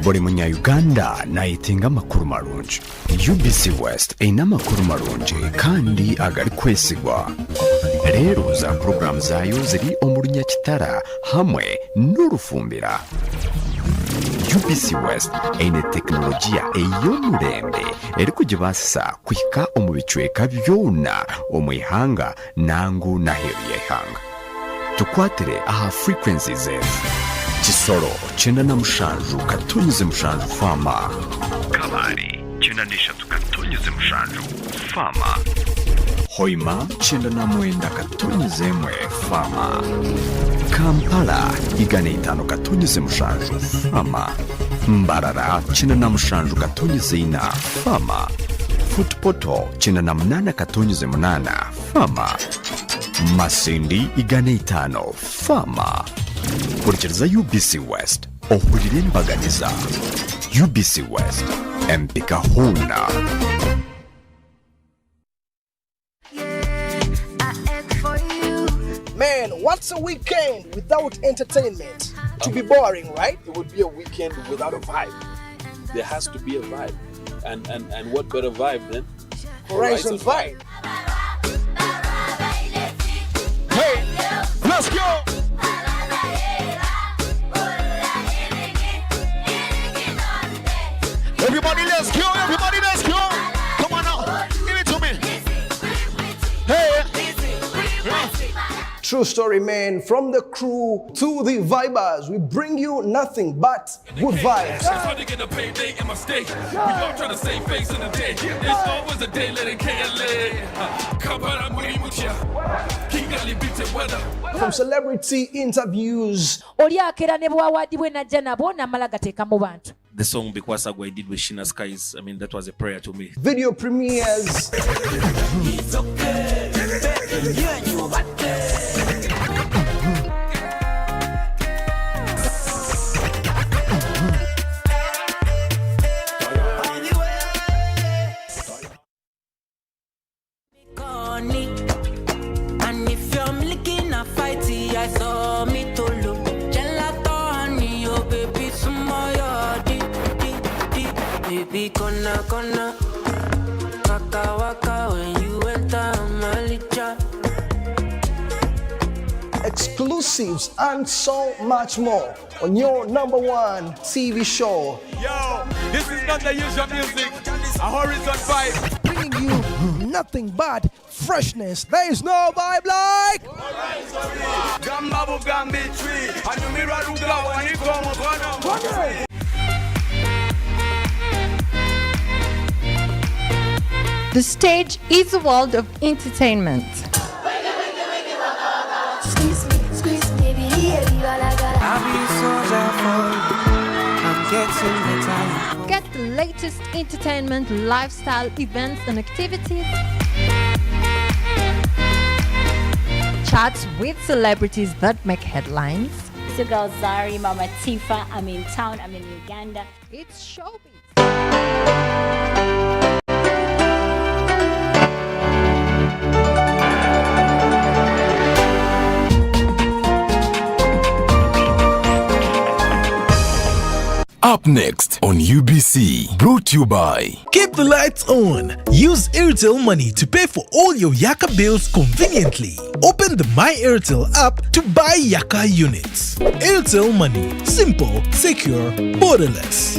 buli munyayuganda nayetenga amakuru marungi. UBC West erina amakuru marungi kandi agali kwesigwa. Rero za program zayo ziri omu Runyakitara hamwe n'orufumbira. UBC West eine tekinologiya ey'omurembe eri kugibasisa kuhika omu bicweka byona omu ihanga nangu n'aheeru y'eihanga. Tukwatire aha frequencies zetu. Kisoro 97.7 Fama, Kalari 93.7 Fama, Hoima 99.1 Fama, Kampala 105.7 Fama, Mbarara 97.4 Fama, Futpoto 98.8 Fama, Masindi 5 Fama. Kurikiriza UBC West ohurire mbaganiza. UBC West empika huna. Man, what's a weekend without entertainment? To be boring, right? It would be a weekend without a vibe. There has to be a vibe. And what better vibe than Horizon Vibe? Hey, let's go! Everybody, let's go! Everybody, let's go! Come on now, give it to me. Hey! True story, man. From the crew to the vibers, we bring you nothing but good vibes. From celebrity interviews. The song Bikwasagwa I did with Shina Skies, I mean, that was a prayer to me. Video premieres. It's okay. And if you're licking a fighty, I saw me to look. Gelato honey, oh baby, some more baby, gonna waka waka when you enter Malicha. Exclusives and so much more on your #1 TV show. Yo, this is not the usual music. A Horizon Vibe. Bringing you nothing but freshness. There is no vibe like The stage is a world of entertainment. Get the latest entertainment, lifestyle, events and activities. Chats with celebrities that make headlines. It's your girl Zari, Mama Tifa. I'm in town, I'm in Uganda. It's showbiz. Up next on UBC, brought to you by Keep the lights on. Use Airtel Money to pay for all your Yaka bills conveniently. Open the My Airtel app to buy Yaka units. Airtel Money. Simple, secure, borderless.